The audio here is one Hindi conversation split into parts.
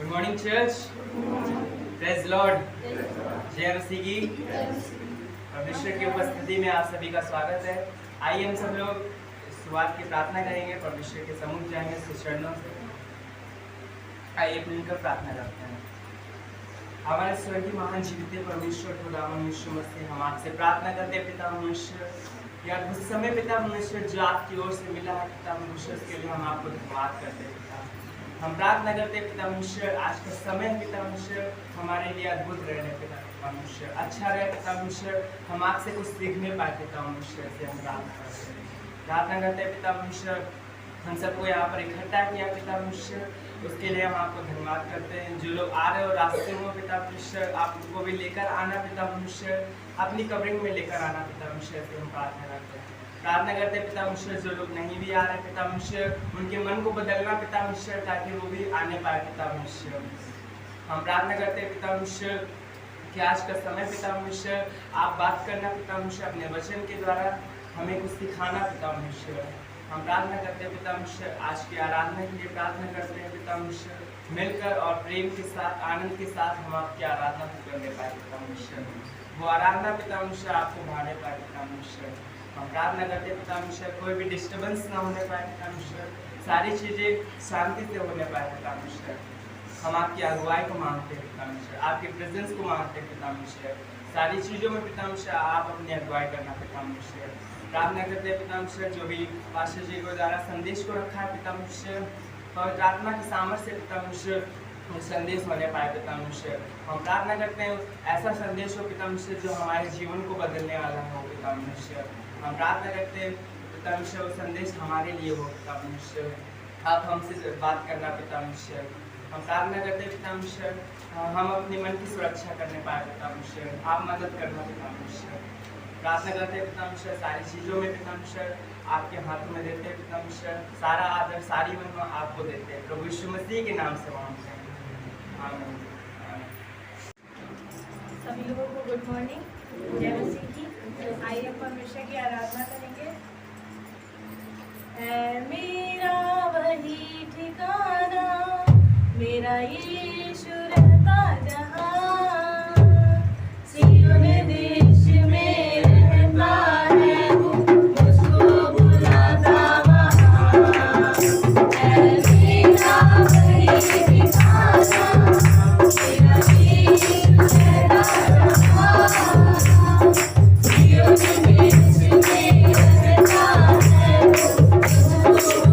Good morning church. Praise Lord. जय मसीह की। परमेश्वर की उपस्थिति में आप सभी का स्वागत है। आइए हम सब लोग शुरुआत की प्रार्थना करेंगे, परमेश्वर के सम्मुख जाएंगे उसके चरणों से। आइए मिलकर प्रार्थना करते हैं। हमारे स्वर्गीय महान जीवित परमेश्वर खुदा मनुष्य मसीह, हम आपसे प्रार्थना करते हैं पिता मनुष्य, या उस समय पिता मनुष्य जो आपकी ओर से मिला है पिता मनुष्य, उसके लिए हम आपको धन्यवाद करते हैं पिता। हम प्रार्थना करते हैं पिता मनुष्य, आज का समय पिता मनुष्य हमारे लिए अद्भुत रहे पिता मनुष्य, अच्छा रहे पिता मनुष्य, हम आपसे कुछ सीखने पाए पिता मनुष्य से। हम प्रार्थना करते हैं पिता मनुष्य, हम सबको यहाँ पर इकट्ठा किया पिता मनुष्य, उसके लिए हम आपको धन्यवाद करते हैं। जो लोग आ रहे हो रास्ते में पिता मनुष्य, आप उनको भी लेकर आना पिता मनुष्य, अपनी कवरिंग में लेकर आना पिता मनुष्य से हम प्रार्थना करते हैं। प्रार्थना करते हैं पिता मनुष्य, जो लोग नहीं भी आ रहे पिता मनुष्य, उनके मन को बदलना पिता मनुष्य, ताकि वो भी आने पाए पिता मनुष्य। हम प्रार्थना करते हैं पिता मनुष्य कि आज का समय पिता मनुष्य आप बात करना पिता मनुष्य, अपने वचन के द्वारा हमें कुछ सिखाना पिता मनुष्य। हम प्रार्थना करते हैं पिता मनुष्य, आज की आराधना के लिए प्रार्थना करते हैं पिता मनुष्य, मिलकर और प्रेम के साथ आनंद के साथ हम आपकी आराधना करने पाए पिता मनुष्य। वो आराधना पिता मनुष्य आपको भाने पाए पिता मनुष्य। हम प्रार्थना करते हैं पिता मनुष्य, कोई भी डिस्टर्बेंस ना होने पाए पिता मनुष्य, सारी चीज़ें शांति से होने पाए पिता मनुष्य। हम आपकी अगुवाई को मांगते हैं पिता मनुष्य, आपके प्रेजेंस को मांगते हैं पिता मनुष्य, सारी चीज़ों में पिता मनुष्य आप अपनी अगुवाई करना पिता मनुष्य। प्रार्थना करते हैं पिता मनुष्य, जो भी पास्टर जी को द्वारा संदेश को रखा है पिता मनुष्य, और प्रार्थना की सामर्थ्य से पिता मनुष्य संदेश होने पाए पिता मनुष्य। हम प्रार्थना करते हैं ऐसा संदेश हो पिता मनुष्य जो हमारे जीवन को बदलने वाला हो पिता मनुष्य। हम प्रार्थना करते हैं पिता मनुष्य, वो संदेश हमारे लिए हो पिता मनुष्य, आप हमसे बात करना पिता मनुष्य। हम प्रार्थना करते हैं पिता मनुष्य, हम अपने मन की सुरक्षा करने पाए पिता मनुष्य, आप मदद करना पिता मनुष्य। प्रार्थना करते हैं पिता मनुष्य, सारी चीज़ों में पिता मनुष्य आपके हाथों में देते हैं पिता मनुष्य, सारा आदर सारी महिमा आपको देते हैं, प्रभु यीशु मसीह के नाम से मांगते हैं, आमीन। सभी लोगों को गुड मॉर्निंग, जय मसीह की। आइए हम परमेश्वर की आराधना करेंगे। है मेरा वही ठिकाना, मेरा यीशु रहता जहाँ, सियोन देश में रहता है वो, मुझको बुलाता वहाँ। है मेरा वही ठिकाना, मेरा यीशु रहता जहाँ, सियोन देश में रहता है वो, मुझको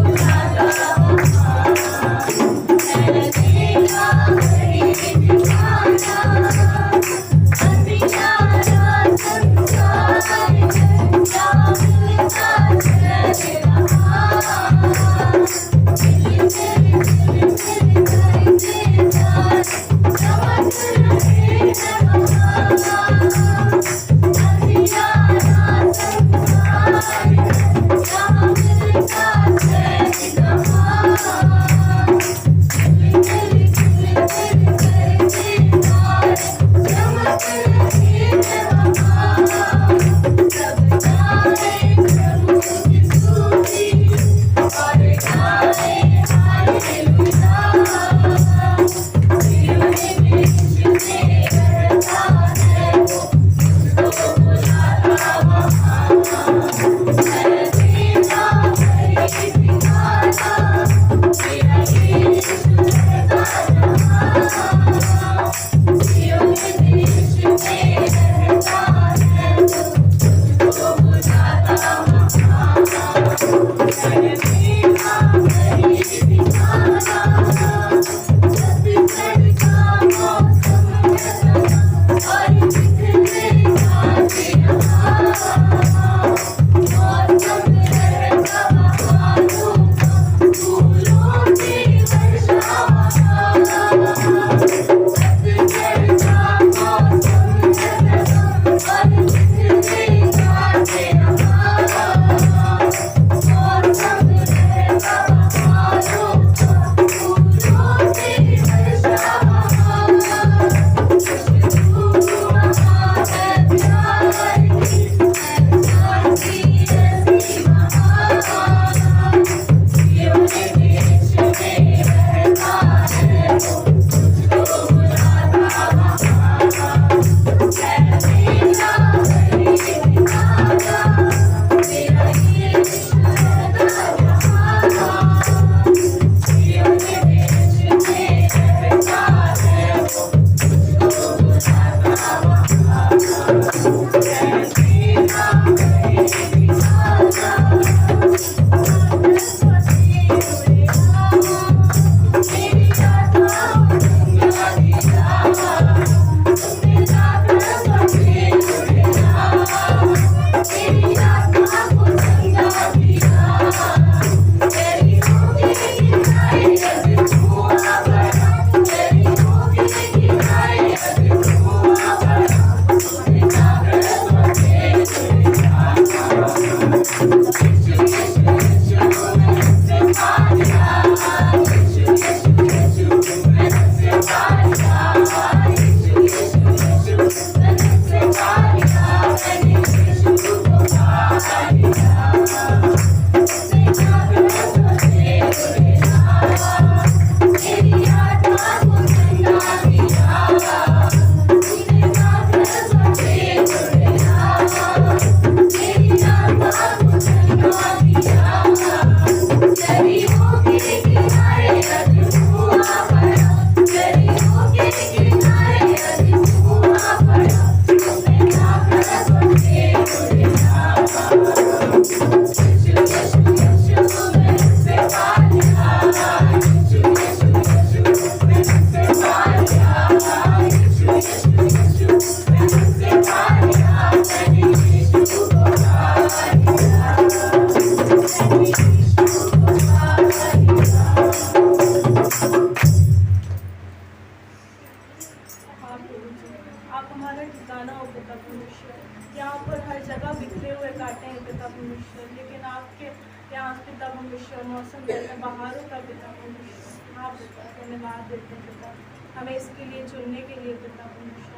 आप हमारा ठिकाना हो पिता परमेश्वर। यहाँ पर हर जगह बिखरे हुए कांटे हैं पिता परमेश्वर, लेकिन आपके यहाँ पिता परमेश्वर मौसम जैसे बहारों का पिता परमेश्वर। आप धन्यवाद देते हैं पिता, हमें इसके लिए चुनने के लिए पिता परमेश्वर।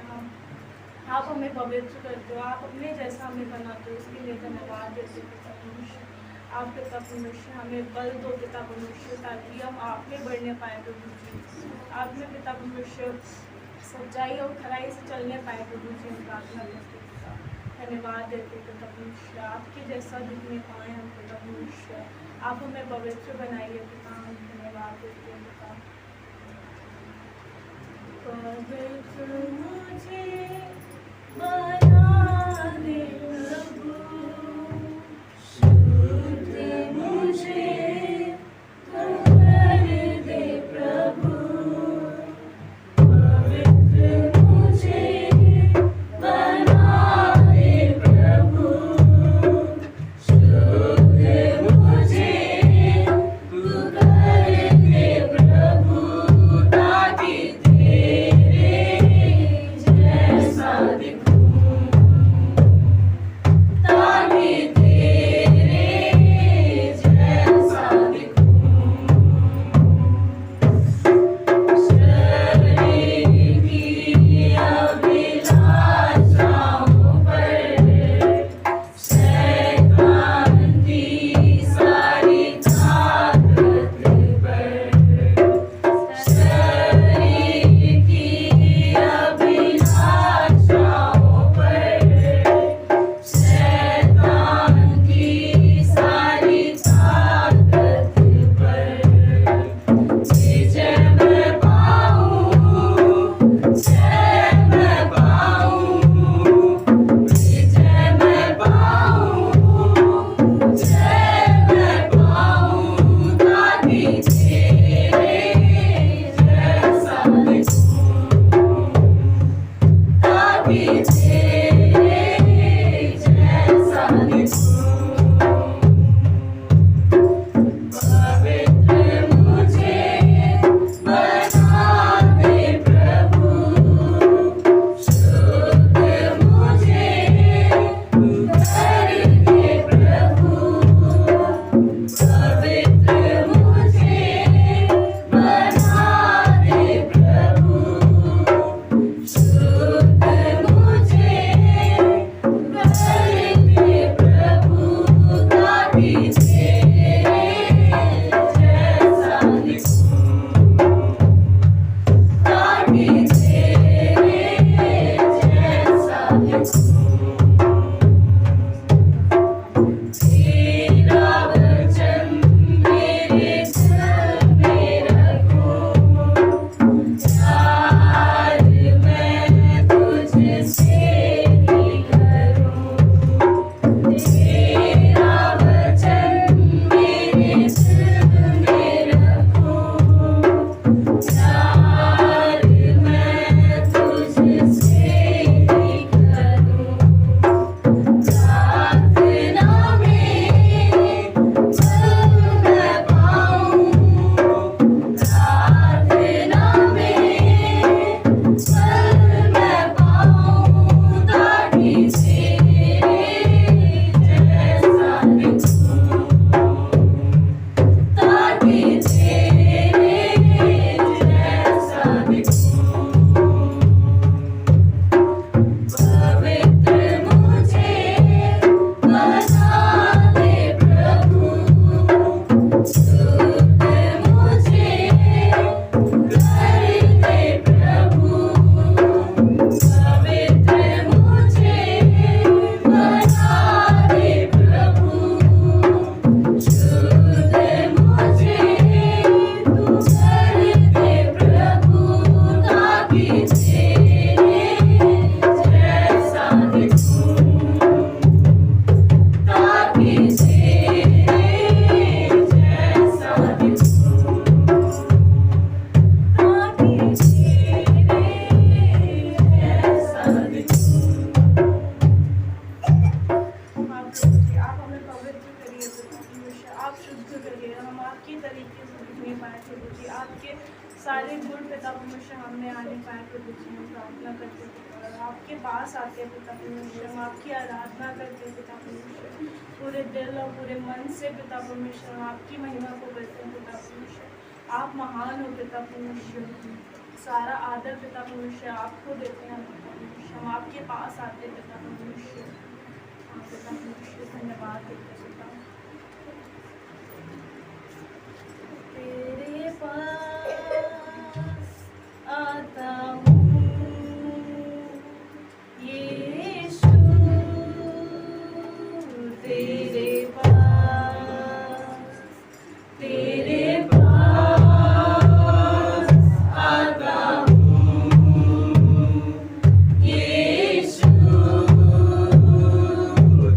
आप हमें पवित्र करते हो, आप अपने जैसा हमें बनाते हो, इसके लिए धन्यवाद देते हैं पिता परमेश्वर। आप पिता परमेश्वर हमें बल दो पिता परमेश्वर, ताकि हम आप में बढ़ने पाए प्रभु जी। आप में पिता परमेश्वर सच्चाई और खराई से चलने पाए प्रभु जी, हम प्रार्थना करते पिता। धन्यवाद देते पिता परमेश्वर, आपके जैसा दिखने पाए हम पिता परमेश्वर। आप हमें पवित्र बनाइए पिता, हम धन्यवाद देते हैं पिता। पवित्र मुझे बना दे प्रभु, शुद्ध मुझे कर दे प्रभु। Tani आपके सारे गुण पिता परमेश्वर हम में आ नहीं पाए प्रभु जी, हम प्रार्थना करते पिता, और आपके पास आते हैं पिता परमेश्वर, हम आपकी आराधना करते हैं पिता परमेश्वर, पूरे दिल और पूरे मन से पिता परमेश्वर, हम आपकी महिमा को करते हैं पिता परमेश्वर। आप महान हो पिता परमेश्वर, सारा आदर पिता परमेश्वर आपको देते हैं पिता परमेश्वर, हम आपके पास आते हैं पिता परमेश्वर, हाँ पिता परमेश्वर धन्यवाद देते हैं पिता। तेरे पास आता हूँ यीशु, तेरे पास आता हूँ यीशु,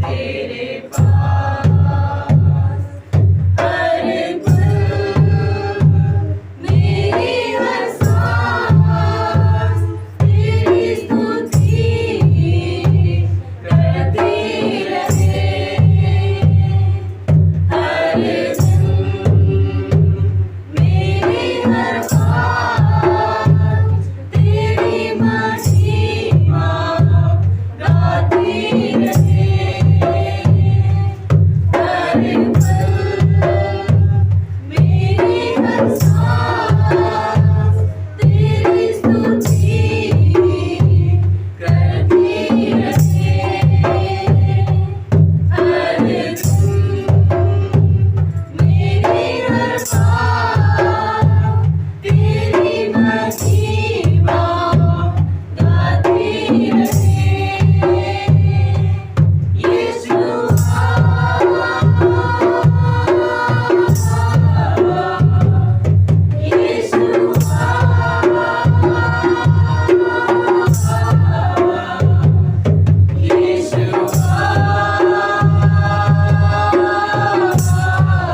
तेरे पास हर पल मेरी हर सांस तेरी स्तुति करती रहे, हर मेरी हर बात तेरी महिमा गाती रहे, हर पल मेरी हर सांस तेरी स्तुति करती रहे, हर मेरी हर बात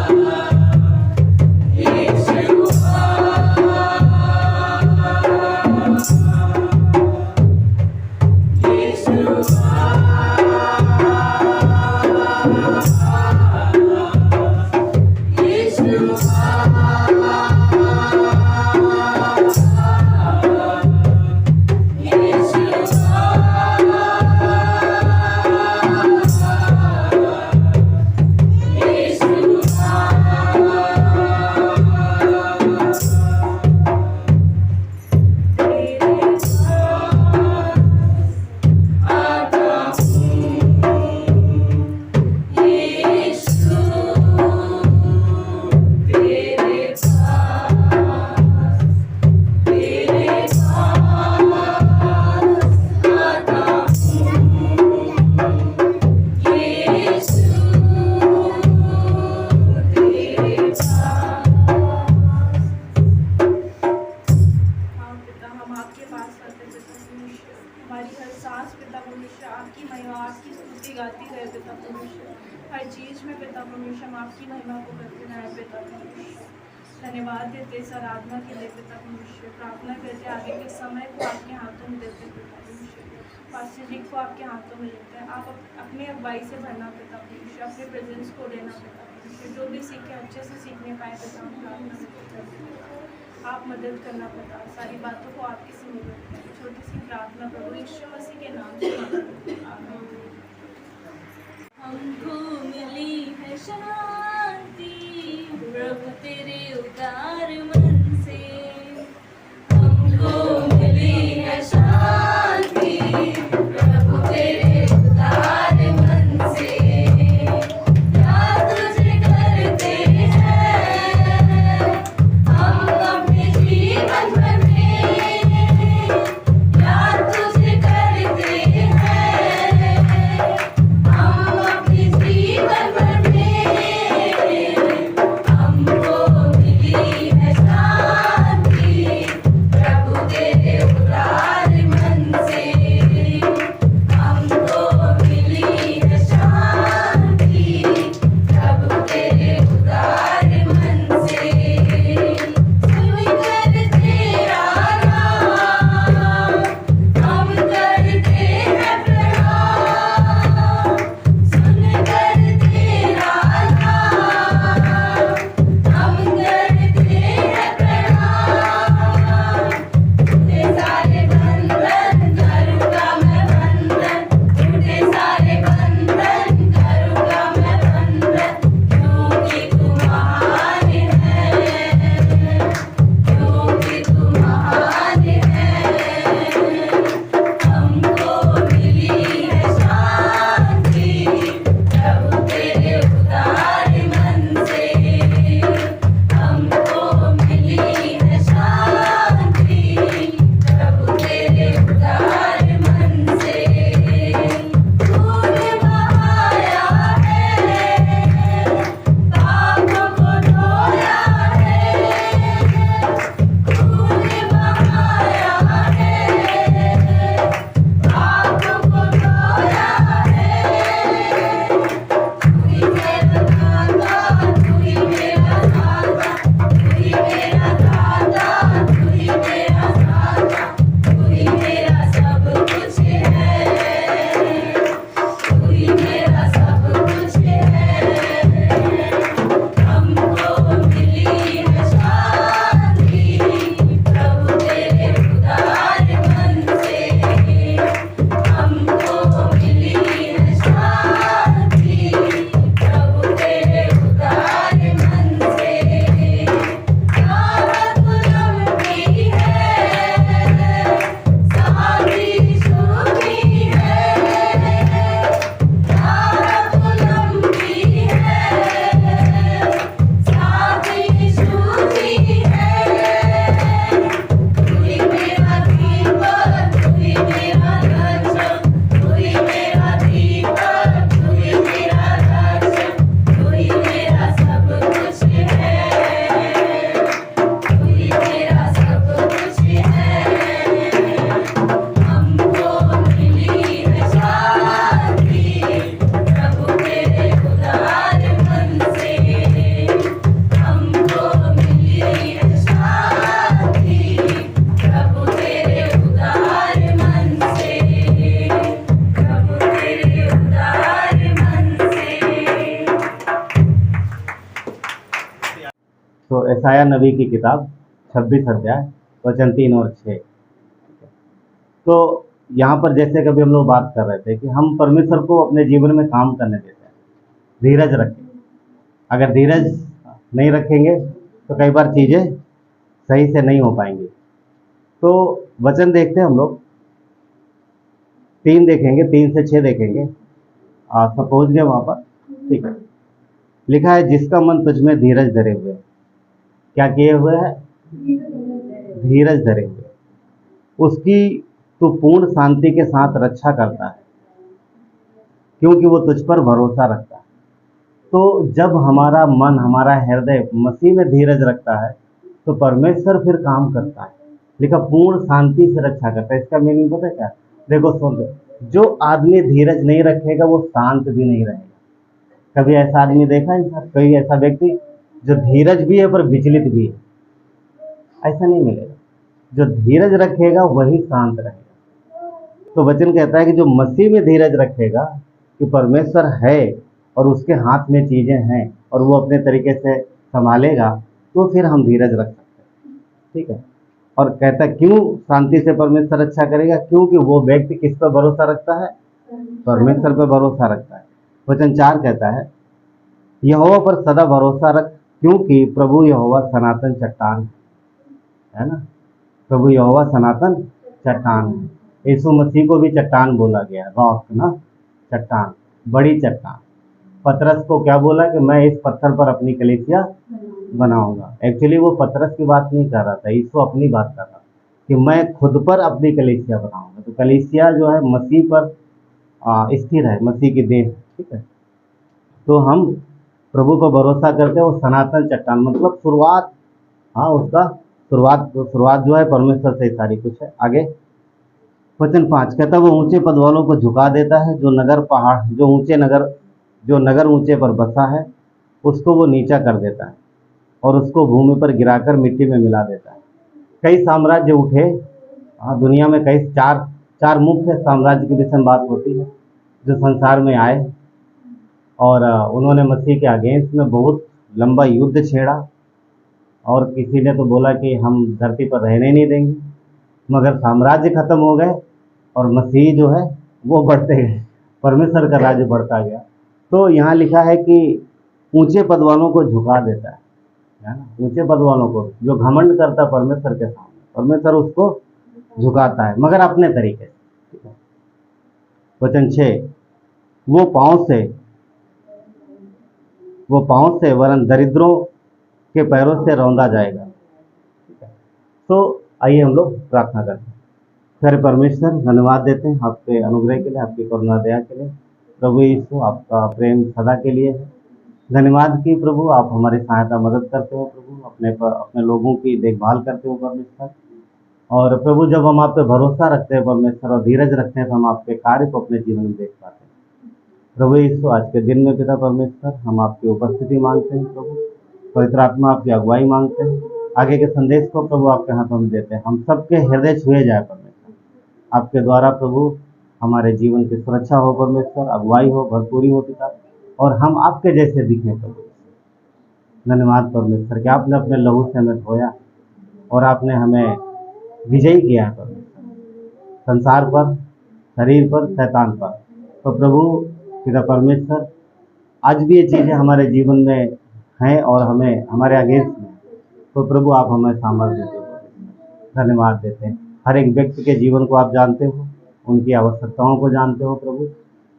तेरी महिमा गाती रहे, यीशु हमारी हर सांस पिता परमेश्वर आपकी महिमा आपकी स्तुति गाती रहे पिता परमेश्वर, हर चीज़ में पिता परमेश्वर हम आपकी महिमा को करते रहे पिता परमेश्वर। धन्यवाद देते इस आराधना के लिए पिता परमेश्वर, प्रार्थना करते आगे के समय को आपके हाथों में देते पिता परमेश्वर, पास्टर जी को आपके हाथों में लेते हैं, आप अपनी अगुवाई से भरना पिता परमेश्वर, अपने प्रेजेंस को लेना पिता परमेश्वर, जो भी सीखे अच्छे से सीखने पाए पिता हम प्रार्थना करते हैं, आप मदद करना पिता, सारी बातों को आपकी समझ रखते हैं, छोटी सी प्रार्थना प्रभु यीशु मसीह के नाम से आमीन। हमको मिली है शांति प्रभु तेरे उदार मन से, हमको मिली है शांति प्रभु तेरे उदार मन से, याद तुझे करते हैं हम अपने जीवन भर में, याद तुझे करते हैं हम अपने जीवन भर में, तो यशायाह नबी की किताब 26 अध्याय वचन 3 और 6। तो यहाँ पर जैसे कभी हम लोग बात कर रहे थे कि हम परमेश्वर को अपने जीवन में काम करने देते हैं, धीरज रखें। अगर धीरज नहीं रखेंगे तो कई बार चीज़ें सही से नहीं हो पाएंगी। तो वचन देखते हैं हम लोग, 3 देखेंगे, 3 से 6 देखेंगे। सब पहुँच गए वहाँ पर? ठीक है। लिखा है, जिसका मन तुझ में धीरज धरे हुए। क्या किए हुए है? धीरज धरे हुए। उसकी तू पूर्ण शांति के साथ रक्षा करता है, क्योंकि वो तुझ पर भरोसा रखता है। तो जब हमारा मन, हमारा हृदय मसीह में धीरज रखता है तो परमेश्वर फिर काम करता है। लिखा पूर्ण शांति से रक्षा करता है। इसका मीनिंग पता है क्या? देखो सुन लो, जो आदमी धीरज नहीं रखेगा वो शांत भी नहीं रहेगा। कभी ऐसा आदमी देखा है? कोई ऐसा व्यक्ति जो धीरज भी है पर विचलित भी है? ऐसा नहीं मिलेगा। जो धीरज रखेगा वही शांत रहेगा। तो वचन कहता है कि जो मसीह में धीरज रखेगा कि परमेश्वर है और उसके हाथ में चीज़ें हैं और वो अपने तरीके से संभालेगा, तो फिर हम धीरज रख सकते हैं। ठीक है। और कहता है क्यों शांति से परमेश्वर रक्षा करेगा? क्योंकि वो व्यक्ति किस पर भरोसा रखता है? परमेश्वर पर भरोसा रखता है। वचन 4 कहता है, यहोवा पर सदा भरोसा रख, क्योंकि प्रभु यहोवा सनातन चट्टान है ना। प्रभु यहोवा सनातन चट्टान है। यीशु मसीह को भी चट्टान बोला गया, रॉक ना, चट्टान, बड़ी चट्टान। पतरस को क्या बोला कि मैं इस पत्थर पर अपनी कलीसिया बनाऊंगा। एक्चुअली वो पतरस की बात नहीं कर रहा था, यीशु अपनी बात कर रहा था कि मैं खुद पर अपनी कलीसिया बनाऊंगा। तो कलीसिया जो है मसीह पर स्थिर है, मसीह की देह। ठीक है। तो हम प्रभु पर भरोसा करते हैं। वो सनातन चट्टान मतलब शुरुआत, हाँ, उसका शुरुआत जो है परमेश्वर से सारी कुछ है। आगे वचन 5 कहता है, वो ऊंचे पद वालों को झुका देता है, जो नगर ऊंचे पर बसा है उसको वो नीचा कर देता है और उसको भूमि पर गिराकर मिट्टी में मिला देता है। कई साम्राज्य उठे, दुनिया में कई चार मुख्य साम्राज्य की विषय बात होती है जो संसार में आए और उन्होंने मसीह के अगेंस्ट में बहुत लंबा युद्ध छेड़ा और किसी ने तो बोला कि हम धरती पर रहने नहीं देंगे, मगर साम्राज्य खत्म हो गए और मसीह जो है वो बढ़ते गए, परमेश्वर का राज्य बढ़ता गया। तो यहाँ लिखा है कि ऊंचे पद वालों को झुका देता है ना। ऊंचे पद वालों को, जो घमंड करता है परमेश्वर के सामने, परमेश्वर उसको झुकाता है, मगर अपने तरीके से। वचन 6, वो पाँव से वरन दरिद्रों के पैरों से रौंदा जाएगा। तो आइए हम लोग प्रार्थना करते हैं। फिर परमेश्वर धन्यवाद देते हैं आपके अनुग्रह के लिए, आपकी करुणा दया के लिए। प्रभु यीशु आपका प्रेम सदा के लिए है। धन्यवाद कि प्रभु आप हमारी सहायता मदद करते हो प्रभु, अपने लोगों की देखभाल करते हो परमेश्वर। और प्रभु जब हम आप पे भरोसा रखते हैं परमेश्वर और धीरज रखते हैं तो हम आपके कार्य को अपने जीवन में देख पाते हैं। प्रभु यीशु आज के दिन में पिता परमेश्वर हम आपकी उपस्थिति मांगते हैं प्रभु, पवित्र आत्मा आपकी अगुवाई मांगते हैं। आगे के संदेश को प्रभु आपके हाथों में देते हैं। हम सबके हृदय छुए जाए परमेश्वर, आपके द्वारा प्रभु हमारे जीवन की सुरक्षा हो परमेश्वर, अगुवाई हो, भरपूरी हो पिता, और हम आपके जैसे दिखें प्रभु। धन्यवाद परमेश्वर कि आपने अपने लहू से हमें धोया और आपने हमें विजयी किया है परमेश्वर, संसार पर, शरीर पर, शैतान पर। तो प्रभु पिता परमेश्वर आज भी ये चीज़ें हमारे जीवन में हैं और हमें हमारे अगेंस्ट में, तो प्रभु आप हमें सामर्थ्य देते हो, धन्यवाद देते हैं। हर एक व्यक्ति के जीवन को आप जानते हो, उनकी आवश्यकताओं को जानते हो प्रभु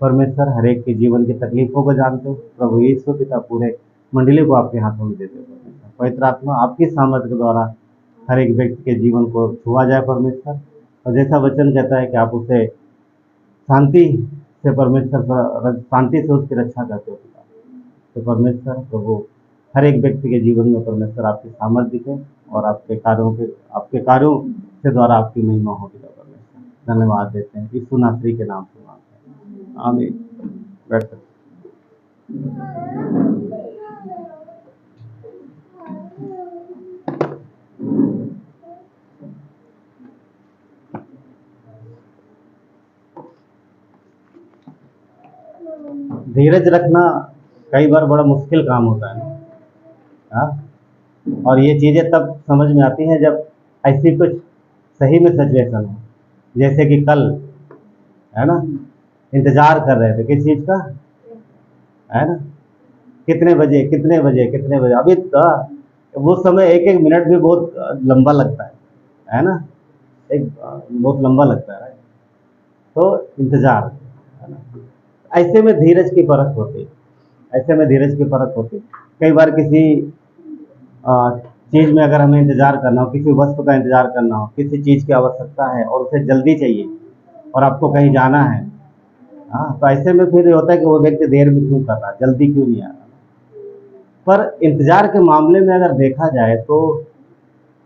परमेश्वर, हर एक के जीवन की तकलीफों को जानते हो प्रभु यीशु पिता। पूरे मंडली को आपके हाथों में देते हो परमेश्वर। पवित्र आत्मा आपकी सामर्थ्य के द्वारा हर एक व्यक्ति के जीवन को छुआ जाए परमेश्वर, और जैसा वचन कहता है कि आप उसे शांति से परमेश्वर, शांति से उसकी रक्षा करते हो पिता। तो परमेश्वर प्रभु हर एक व्यक्ति के जीवन में परमेश्वर आपकी सामर्थ्य दिखे और आपके कार्यों के द्वारा आपकी महिमा हो पिता परमेश्वर। धन्यवाद देते हैं यीशु नासरी के नाम से मांगते हैं, आमीन। बैठ सकते। धीरज रखना कई बार बड़ा मुश्किल काम होता है ना। हाँ, और ये चीज़ें तब समझ में आती हैं जब ऐसी कुछ सही में सिचुएशन हो, जैसे कि कल, है ना, इंतज़ार कर रहे थे किस चीज़ का, है ना, कितने बजे कितने बजे कितने बजे, अभी तो वो समय एक एक मिनट भी बहुत लंबा लगता है ना, एक बहुत लंबा लगता है। तो इंतज़ार, है ना, ऐसे में धीरज की परख होती है, ऐसे में धीरज की परख होती है। कई बार किसी चीज़ में अगर हमें इंतज़ार करना हो, किसी वस्तु का इंतज़ार करना हो, किसी चीज़ की आवश्यकता है और उसे जल्दी चाहिए और आपको कहीं जाना है, हाँ, तो ऐसे में फिर ये होता है कि वो व्यक्ति देर भी क्यों कर रहा है, जल्दी क्यों नहीं आ रहा। पर इंतज़ार के मामले में अगर देखा जाए तो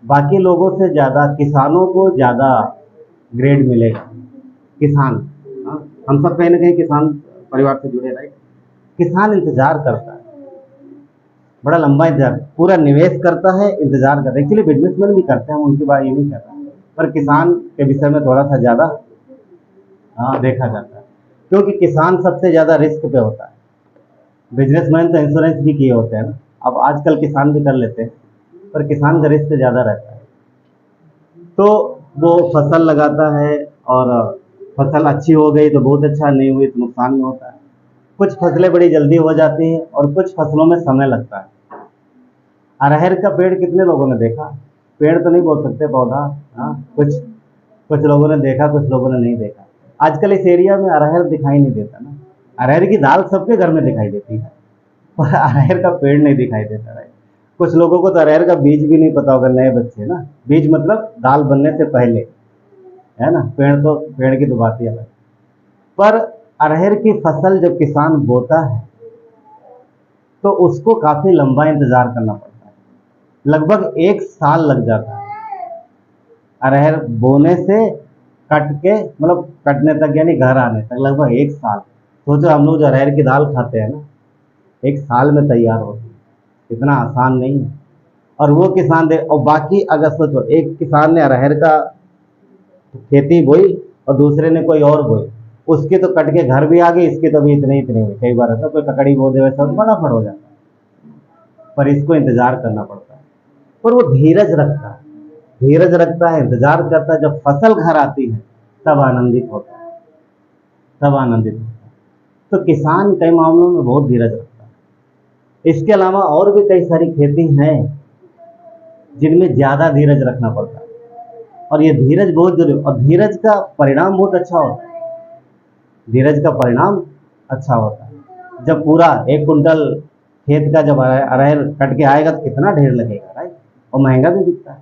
बाकी लोगों से ज़्यादा किसानों को ज़्यादा ग्रेड मिलेगा। किसान, हाँ, हम सब कहीं ना कहीं किसान परिवार से जुड़े रहे। किसान इंतज़ार करता है, बड़ा लंबा इंतजार, पूरा निवेश करता है, इंतजार करता है। एक्चुअली बिजनेसमैन भी करते हैं, हम उनकी बात ये नहीं कर रहे, पर किसान के विषय में थोड़ा सा ज़्यादा देखा जाता है, क्योंकि किसान सबसे ज़्यादा रिस्क पे होता है। बिजनेसमैन तो इंश्योरेंस भी किए होते हैं ना, अब आजकल किसान भी कर लेते हैं, पर किसान का रिस्क ज़्यादा रहता है। तो वो फसल लगाता है और फसल अच्छी हो गई तो बहुत अच्छा, नहीं हुई तो नुकसान में होता है। कुछ फसलें बड़ी जल्दी हो जाती हैं और कुछ फसलों में समय लगता है। अरहर का पेड़ कितने लोगों ने देखा, पेड़ तो नहीं बोल सकते, पौधा, हाँ, कुछ कुछ लोगों ने देखा, कुछ लोगों ने नहीं देखा। आजकल इस एरिया में अरहर दिखाई नहीं देता ना, अरहर की दाल सबके घर में दिखाई देती है, पर अरहर का पेड़ नहीं दिखाई देता है। कुछ लोगों को तो अरहर का बीज भी नहीं पता होगा, नए बच्चे ना, बीज मतलब दाल बनने से पहले, है ना, पेड़ की तो बात ही अलग। पर अरहर की फसल जब किसान बोता है तो उसको काफी लंबा इंतजार करना पड़ता है, लगभग 1 साल लग जाता है अरहर बोने से कट के, मतलब कटने तक यानी घर आने तक लगभग 1 साल। सोचो हम लोग जो अरहर की दाल खाते हैं ना, 1 साल में तैयार होती है, इतना आसान नहीं है। और वो किसान दे, और बाकी अगर सोचो एक किसान ने अरहर का खेती बोई और दूसरे ने कोई और बोई, उसके तो कट के घर भी आ गए, इसके तो भी इतने इतने हुए। कई बार ऐसा कोई ककड़ी बो दे वैसा फटाफट हो जाता है, पर इसको इंतजार करना पड़ता है। पर वो धीरज रखता है, इंतजार करता है, जब फसल घर आती है तब आनंदित होता है, तब आनंदित होता है। तो किसान कई मामलों में बहुत धीरज रखता है। इसके अलावा और भी कई सारी खेती हैं जिनमें ज्यादा धीरज रखना पड़ता है, और ये धीरज बहुत जरूरी, और धीरज का परिणाम बहुत अच्छा होता है। धीरज का परिणाम अच्छा होता है। जब पूरा 1 कुंटल खेत का जब अरहर कट के आएगा तो कितना ढेर लगेगा, राइट, और महंगा भी बिकता है,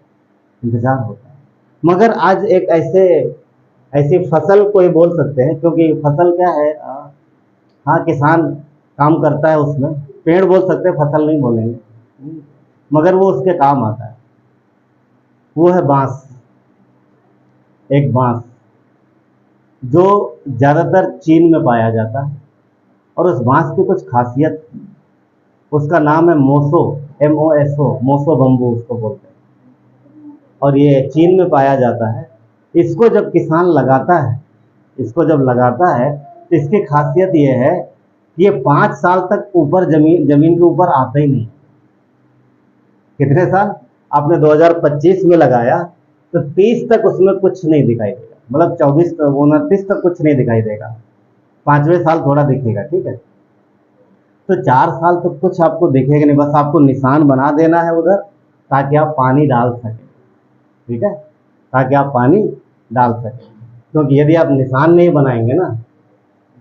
इंतजार होता है। मगर आज एक ऐसी फसल को ही बोल सकते हैं, क्योंकि फसल क्या है, हाँ, किसान काम करता है उसमें, पेड़ बोल सकते हैं, फसल नहीं बोलेंगे, मगर वो उसके काम आता है। वो है बांस, एक बांस जो ज़्यादातर चीन में पाया जाता है, और उस बांस की कुछ खासियत, उसका नाम है मोसो, MOSO, मोसो बम्बू उसको बोलते हैं, और ये चीन में पाया जाता है। इसको जब किसान लगाता है, इसको जब लगाता है तो इसकी खासियत ये है कि ये 5 साल तक ऊपर जमीन के ऊपर आता ही नहीं। कितने साल? आपने 2025 में लगाया तो 30 तक उसमें कुछ नहीं दिखाई देगा, मतलब 29 तक कुछ नहीं दिखाई देगा, 5वें साल थोड़ा दिखेगा, ठीक है। तो 4 साल तो कुछ आपको दिखेगा नहीं, बस आपको निशान बना देना है उधर, ताकि आप पानी डाल सकें, ठीक है, ताकि आप पानी डाल सकें। क्योंकि यदि आप निशान नहीं बनाएंगे ना,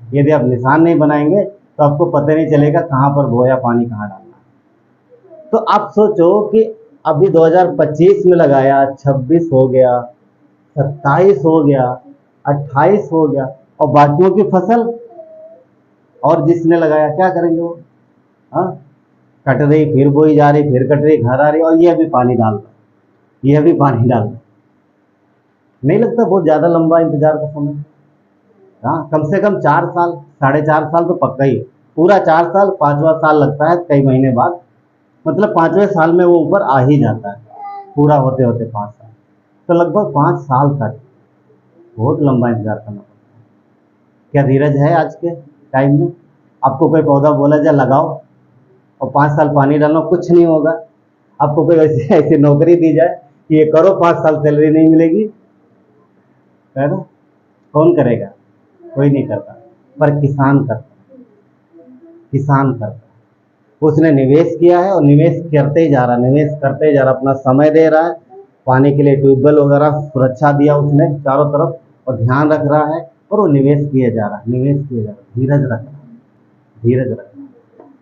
यदि आप निशान नहीं बनाएंगे तो आपको पता नहीं चलेगा कहाँ पर बोया, पानी कहाँ डालना है। तो आप सोचो कि अभी 2025 में लगाया, 26 हो गया, 27 हो गया, 28 हो गया, और बाकियों की फसल और जिसने लगाया क्या करेंगे वो, हाँ, कट रही, फिर बोई जा रही, फिर कट रही, घर आ रही, और ये अभी पानी डाल रहा, ये अभी पानी डाल रहा। नहीं लगता बहुत ज़्यादा लंबा इंतजार का समय? हाँ, कम से कम 4 साल, 4.5 साल तो पक्का ही है। पूरा 4 साल, 5वां साल लगता है कई महीने बाद, मतलब 5वें साल में वो ऊपर आ ही जाता है, पूरा होते होते 5 साल। तो लगभग 5 साल तक बहुत लंबा इंतजार करना पड़ता है। क्या धीरज है आज के टाइम में? आपको कोई पौधा बोला जाए लगाओ और 5 साल पानी डालो, कुछ नहीं होगा। आपको कोई ऐसी ऐसी नौकरी दी जाए कि ये करो 5 साल सैलरी नहीं मिलेगी, है ना? कौन करेगा? कोई नहीं करता, पर किसान करता, किसान करता। उसने निवेश किया है और निवेश करते ही जा रहा, निवेश करते ही जा रहा, अपना समय दे रहा है, पानी के लिए ट्यूबवेल वगैरह सुरक्षा दिया उसने चारों तरफ, और ध्यान रख रहा है, और वो निवेश किए जा रहा है, निवेश किए जा रहा है, धीरज रख रहा है, धीरज रख रहा है।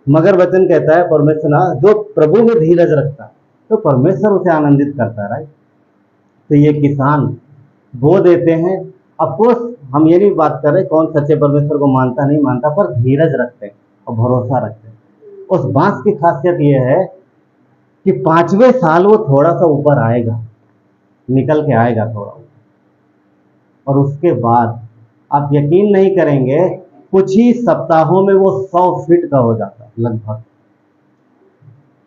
मगर वचन कहता है परमेश्वर ना, जो प्रभु में धीरज रखता है तो परमेश्वर उसे आनंदित करता है, राइट? तो ये किसान बो देते हैं। अफकोर्स हम ये नहीं बात कर रहे कौन सच्चे परमेश्वर को मानता नहीं मानता, पर धीरज रखते हैं और भरोसा रखते हैं। उस बांस की खासियत ये है कि 5वें साल वो थोड़ा सा ऊपर आएगा, निकल के आएगा थोड़ा, और उसके बाद आप यकीन नहीं करेंगे, कुछ ही सप्ताहों में वो 100 फीट का हो जाता है लगभग,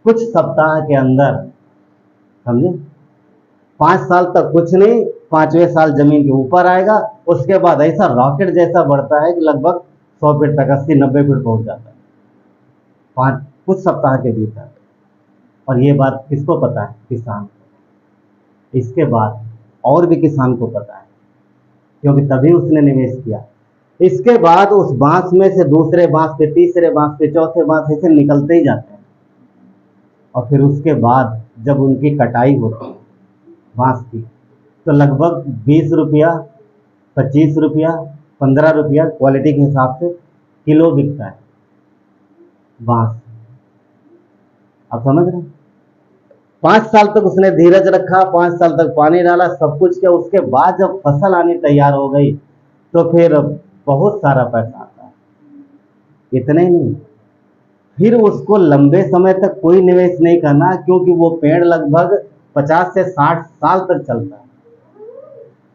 कुछ सप्ताह के अंदर, समझे? 5 साल तक कुछ नहीं, 5वें साल जमीन के ऊपर आएगा, उसके बाद ऐसा रॉकेट जैसा बढ़ता है कि लगभग 100 फीट तक, 80-90 फीट पहुंच जाता है कुछ सप्ताह के भीतर। और ये बात किसको पता है? किसान को। इसके बाद और भी किसान को पता है, क्योंकि तभी उसने निवेश किया। इसके बाद उस बांस में से दूसरे बांस पे, तीसरे बांस पे, चौथे बांस ऐसे निकलते ही जाते हैं। और फिर उसके बाद जब उनकी कटाई होती है बांस की, तो लगभग 20 रुपया, 25 रुपया, 15 रुपया क्वालिटी के हिसाब से किलो बिकता है बांस। आप समझ रहे हैं? 5 साल तक उसने धीरज रखा, 5 साल तक पानी डाला, सब कुछ किया। उसके बाद जब फसल आनी तैयार हो गई तो फिर बहुत सारा पैसा आता है। इतना ही नहीं, फिर उसको लंबे समय तक कोई निवेश नहीं करना, क्योंकि वो पेड़ लगभग 50 से 60 साल तक चलता है।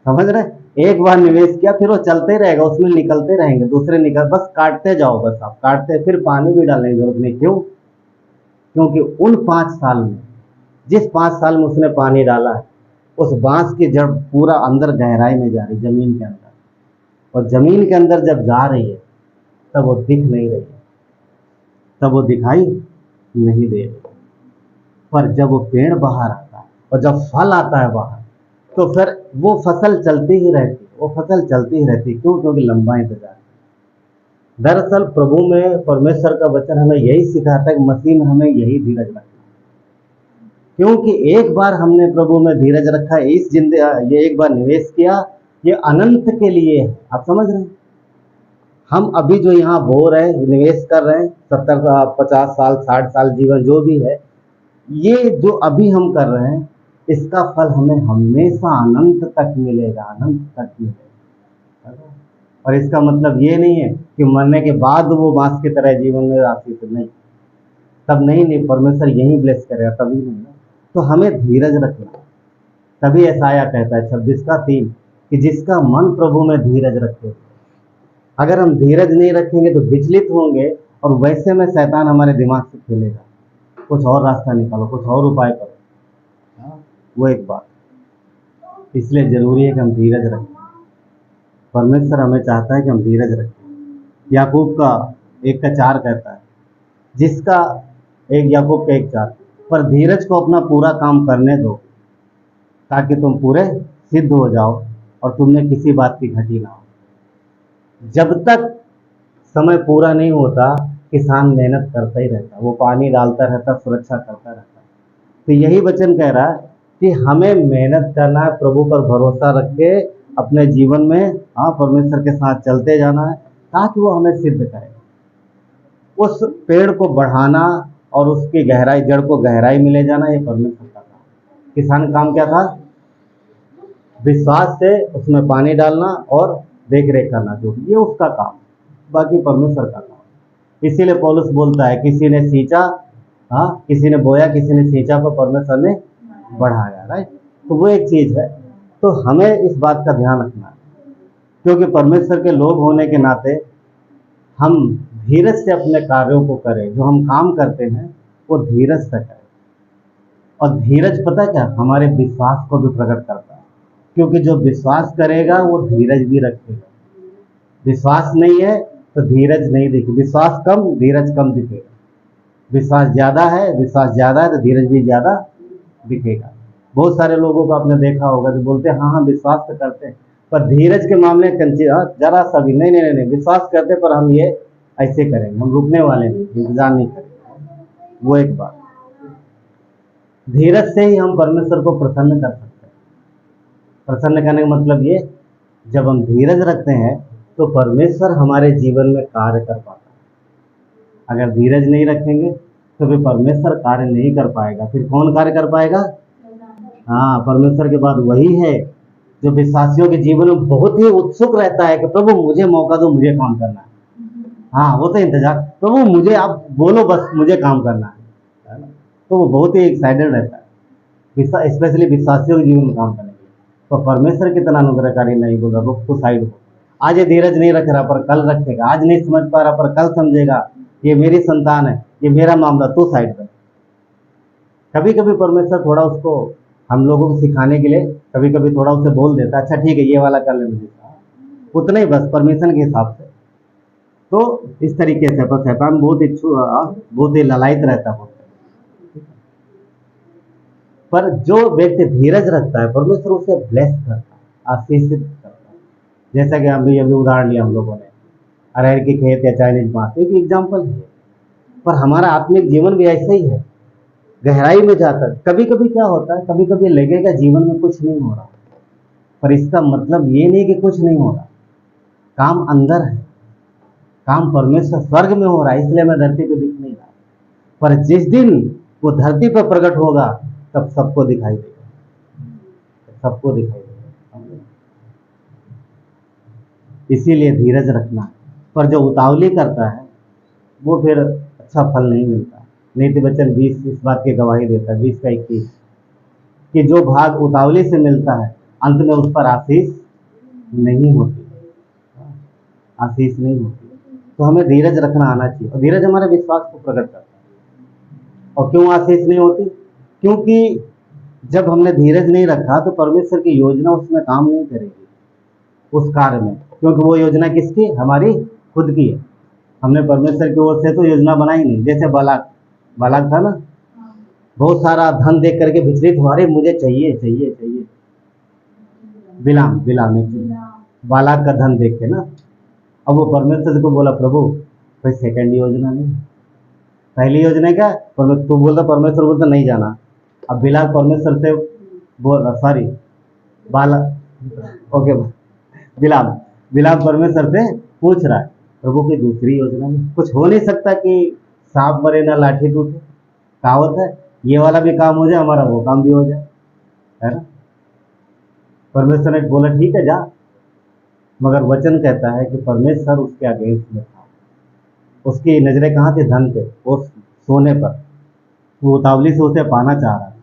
समझ रहे? एक बार निवेश किया फिर वो चलते रहेगा, उसमें निकलते रहेंगे, दूसरे निकल, बस काटते जाओ, बस आप काटते, फिर पानी भी डालने की जरूरत नहीं। क्यों? क्योंकि उन 5 साल में, जिस 5 साल में उसने पानी डाला है, उस बांस की जड़ पूरा अंदर गहराई में जा रही, जमीन के अंदर, और जमीन के अंदर जब जा रही है तब वो दिख नहीं रही है, तब वो दिखाई नहीं दे रही। पर जब वो पेड़ बाहर आता है और जब फल आता है बाहर, तो फिर वो फसल चलती ही रहती, वो फसल चलती ही रहती। क्यों? क्योंकि लंबा इंतजार। दरअसल प्रभु में परमेश्वर का वचन हमें यही सिखाता है कि मसीह में हमें यही धीरज रखना, क्योंकि एक बार हमने प्रभु में धीरज रखा, इस जिंदगी ये एक बार निवेश किया, ये अनंत के लिए है। आप समझ रहे हैं? हम अभी जो यहाँ बो रहे हैं, निवेश कर रहे हैं, 70 50 साल 60 साल जीवन जो भी है, ये जो अभी हम कर रहे हैं, इसका फल हमें हमेशा अनंत तक मिलेगा, अनंत तक मिलेगा। और इसका मतलब ये नहीं है कि मरने के बाद वो बांस की तरह जीवन में आती, तो नहीं, तब नहीं परमेश्वर यही ब्लेस करेगा, तभी नहीं। तो हमें धीरज रखना, तभी यशायाह कहता है 26:3 कि जिसका मन प्रभु में धीरज रखे। अगर हम धीरज नहीं रखेंगे तो विचलित होंगे, और वैसे में शैतान हमारे दिमाग से खेलेगा, कुछ और रास्ता निकालो, कुछ और उपाय करो। वो एक बात, इसलिए जरूरी है कि हम धीरज रखें। परमेश्वर हमें चाहता है कि हम धीरज रखें। याकूब का 1:4 कहता है, जिसका याकूब का 1:4, पर धीरज को अपना पूरा काम करने दो, ताकि तुम पूरे सिद्ध हो जाओ और तुमने किसी बात की घटी ना हो। जब तक समय पूरा नहीं होता, किसान मेहनत करता ही रहता, वो पानी डालता रहता, सुरक्षा करता रहता। तो यही वचन कह रहा है कि हमें मेहनत करना है, प्रभु पर भरोसा रख के अपने जीवन में परमेश्वर के साथ चलते जाना है, ताकि वो हमें सिद्ध करे। उस पेड़ को बढ़ाना और उसकी गहराई, जड़ को गहराई में ले जाना, ये परमेश्वर का काम। किसान का काम क्या था? विश्वास से उसमें पानी डालना और देख रेख करना, जो ये उसका काम, बाकी परमेश्वर का काम। इसीलिए पौलुस बोलता है, किसी ने सींचा, किसी ने बोया, किसी ने सींचा, पर परमेश्वर ने बढ़ाया, राइट? तो वो एक चीज है। तो हमें इस बात का ध्यान रखना है, क्योंकि परमेश्वर के लोग होने के नाते हम धीरज से अपने कार्यों को करें। जो हम काम करते हैं वो धीरज से करें। और धीरज पता क्या, हमारे विश्वास को भी प्रकट करता है, क्योंकि जो विश्वास करेगा वो धीरज भी रखेगा। विश्वास नहीं है तो धीरज नहीं दिखेगा, विश्वास कम, धीरज कम दिखेगा। विश्वास ज़्यादा है, विश्वास ज़्यादा है तो धीरज भी ज़्यादा दिखेगा। बहुत सारे लोगों को आपने देखा होगा जो बोलते हैं हाँ हम विश्वास तो करते हैं, पर धीरज के मामले जरा सा भी नहीं नहीं नहीं नहीं, विश्वास करते पर हम ये ऐसे करेंगे, हम रुकने वाले नहीं, इंतजार नहीं करेंगे। वो एक बात, धीरज से ही हम परमेश्वर को प्रसन्न कर सकते हैं। प्रसन्न करने का मतलब ये, जब हम धीरज रखते हैं तो परमेश्वर हमारे जीवन में कार्य कर पाता है। अगर धीरज नहीं रखेंगे तो फिर परमेश्वर कार्य नहीं कर पाएगा। फिर कौन कार्य कर पाएगा? हाँ, परमेश्वर के बाद वही है जो विश्वासियों के जीवन में बहुत ही उत्सुक रहता है कि प्रभु मुझे मौका दो, मुझे काम करना है। हाँ, वो तो इंतजार, प्रभु मुझे आप बोलो बस, मुझे काम करना है ना? तो वो बहुत ही एक्साइटेड रहता है, स्पेशली विश्वासियों के जीवन में काम करने के लिए। तो परमेश्वर कितना अनुग्रहकारी नहीं बोला, रुक तो साइड हो। आज ये धीरज नहीं रख रहा पर कल रखेगा, आज नहीं समझ पा रहा पर कल समझेगा, ये मेरी संतान है, ये मेरा मामला, तो साइड पर। कभी कभी परमेश्वर थोड़ा उसको हम लोगों को सिखाने के लिए कभी कभी थोड़ा उसे बोल देता है, अच्छा ठीक है ये वाला कर ले मुझे, उतना ही बस परमिशन के हिसाब से। तो इस तरीके से पर शैतान बहुत ही ललायत रहता है। पर जो व्यक्ति धीरज रखता है परमेश्वर उसे ब्लेस करता है, आशीषित करता है। जैसा कि अभी अभी उदाहरण लिया हम लोगों ने, अरहर की खेत या चाइनीज मांस, एक एग्जाम्पल है। पर हमारा आत्मिक जीवन भी ऐसा ही है, गहराई में जाकर कभी कभी क्या होता है, कभी कभी लगेगा जीवन में कुछ नहीं हो रहा, पर इसका मतलब ये नहीं कि कुछ नहीं हो रहा, काम अंदर है, काम परमेश्वर स्वर्ग में हो रहा है, इसलिए मैं धरती पे दिख नहीं रहा। पर जिस दिन वो धरती पर प्रकट होगा तब सबको दिखाई देगा, सबको दिखाई देगा। इसीलिए धीरज रखना। पर जो उतावली करता है वो फिर अच्छा फल नहीं मिलता। नीति वचन 20 इस बात की गवाही देता है, 20 का 21, कि जो भाग उतावली से मिलता है अंत में उस पर आशीष नहीं होती, आशीष नहीं होती। तो हमें धीरज रखना आना चाहिए, और धीरज हमारे विश्वास को प्रकट करता है। और क्यों आशीष नहीं होती? क्योंकि जब हमने धीरज नहीं रखा तो परमेश्वर की योजना उसमें काम नहीं करेगी, उस कार्य में, क्योंकि वो योजना किसकी? हमारी खुद की है। हमने परमेश्वर की ओर से तो योजना बनाई नहीं। जैसे बालाक था ना, बहुत सारा धन देख करके विचलित हुआ, अरे मुझे चाहिए चाहिए चाहिए। बिलाम बालाक का धन देख के ना, अब वो परमेश्वर को बोला प्रभु कोई सेकंड योजना नहीं, पहली योजना क्या? तू बोलता, परमेश्वर बोलता नहीं जाना। अब बिलाम परमेश्वर से बिलाम परमेश्वर से पूछ रहा है प्रभु की दूसरी योजना में कुछ हो नहीं सकता कि सांप मरे ना लाठी टूटे? कहावत है, ये वाला भी काम हो जाए, हमारा वो काम भी हो जाए, है ना? परमेश्वर ने बोला ठीक है जा, मगर वचन कहता है कि परमेश्वर उसके अगेंस्ट में था। उसकी नजरें कहाँ थी? धन पे, वो सोने पर। वो उतावली से उसे पाना चाह रहा है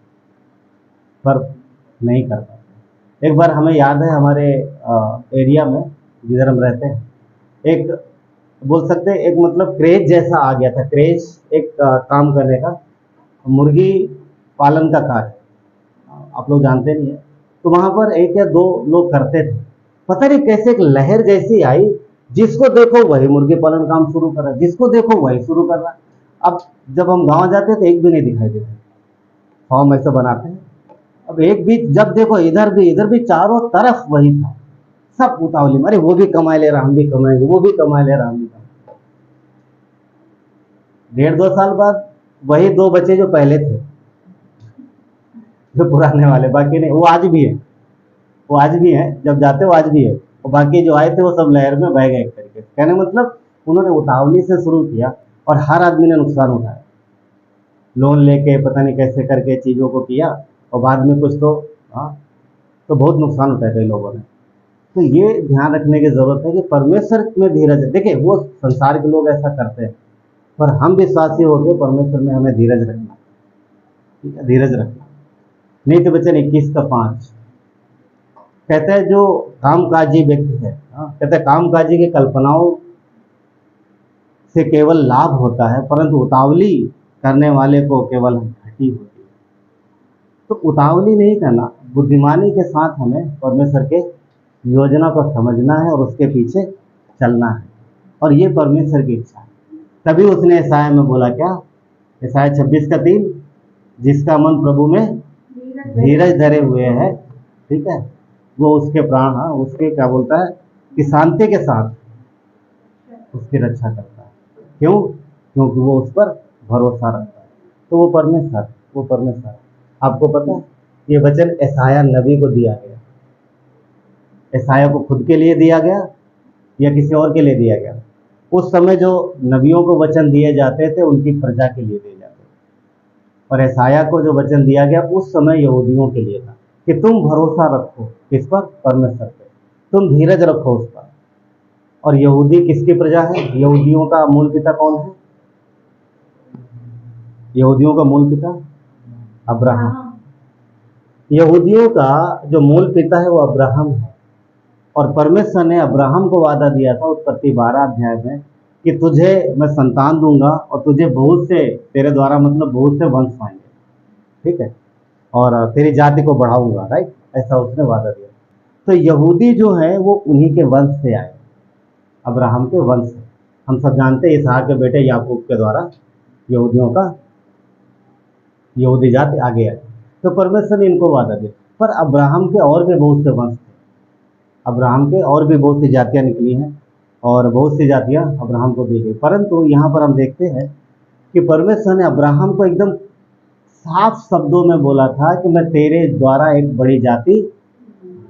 पर नहीं कर पाता। एक बार हमें याद है, हमारे एरिया में जिधर हम रहते हैं, एक बोल सकते हैं एक मतलब क्रेज जैसा आ गया था, क्रेज एक काम करने का, मुर्गी पालन का कार्य, आप लोग जानते नहीं है। तो वहां पर एक या दो लोग करते थे, पता नहीं कैसे एक लहर जैसी आई, जिसको देखो वही मुर्गी पालन काम शुरू कर रहा है, जिसको देखो वही शुरू कर रहा है। अब जब हम गांव जाते तो एक भी नहीं दिखाई देते, फॉर्म ऐसे बनाते हैं। अब एक भी जब देखो इधर भी चारों तरफ वही था, सब उतावली, अरे वो भी कमा ले रहा हम भी कमाएंगे, वो भी कमा ले रहा हम भी कमाएंगे। 1.5-2 साल बाद वही 2 बच्चे जो पहले थे, जो पुराने वाले, बाकी नहीं, वो आज भी है, जब जाते वो आज भी है, और बाकी जो आए थे वो सब लहर में बह गए एक तरीके से। कहने मतलब उन्होंने उतावली से शुरू किया और हर आदमी ने नुकसान उठाया, लोन लेके पता नहीं कैसे करके चीज़ों को किया, और बाद में कुछ तो बहुत नुकसान उठाया कई लोगों ने। तो ये ध्यान रखने की जरूरत है कि परमेश्वर में धीरज है। देखिए वो संसार के लोग ऐसा करते हैं, पर हम विश्वासी होकर परमेश्वर में हमें धीरज रखना, ठीक है, धीरज रखना। नीति वचन 21 का 5 कहते हैं जो कामकाजी व्यक्ति है, कहते हैं कामकाजी की कल्पनाओं से केवल लाभ होता है, परंतु उतावली करने वाले को केवल घटी होती है। तो उतावली नहीं करना, बुद्धिमानी के साथ हमें परमेश्वर के योजना को समझना है और उसके पीछे चलना है, और ये परमेश्वर की इच्छा है। तभी उसने यशायाह में बोला क्या? यशायाह 26:3, जिसका मन प्रभु में धीरज धरे हुए है, ठीक है, वो उसके प्राण, हाँ, उसके क्या बोलता है कि शांति के साथ उसकी रक्षा करता है। क्यों? क्योंकि वो उस पर भरोसा रखता है। तो वो परमेश्वर आपको पता है ये वचन यशायाह नबी को दिया गया। यशायाह को खुद के लिए दिया गया या किसी और के लिए दिया गया? उस समय जो नबियों को वचन दिए जाते थे उनकी प्रजा के लिए दिए जाते थे, और यशायाह को जो वचन दिया गया उस समय यहूदियों के लिए था कि तुम भरोसा रखो किस पर? परमेश्वर पे, तुम धीरज रखो उस पर। और यहूदी किसकी प्रजा है? यहूदियों का मूल पिता कौन है? यहूदियों का मूल पिता अब्राहम। यहूदियों का जो मूल पिता है वो अब्राहम है। और परमेश्वर ने अब्राहम को वादा दिया था उत्पत्ति 12 अध्याय में कि तुझे मैं संतान दूंगा और तुझे बहुत से, तेरे द्वारा मतलब बहुत से वंश आएंगे, ठीक है, और तेरी जाति को बढ़ाऊंगा, राइट, ऐसा उसने वादा दिया। तो यहूदी जो है वो उन्हीं के वंश से आए, अब्राहम के वंश से। हम सब जानते हैं इसहाक के बेटे याकूब के द्वारा यहूदियों का यहूदी जाति आगे आई। तो परमेश्वर ने इनको वादा दिया। पर अब्राहम के और भी बहुत से वंश थे, अब्राहम के और भी बहुत सी जातियां निकली हैं और बहुत सी जातियां अब्राहम को दी गई। परंतु यहाँ पर हम देखते हैं कि परमेश्वर ने अब्राहम को एकदम साफ शब्दों में बोला था कि मैं तेरे द्वारा एक बड़ी जाति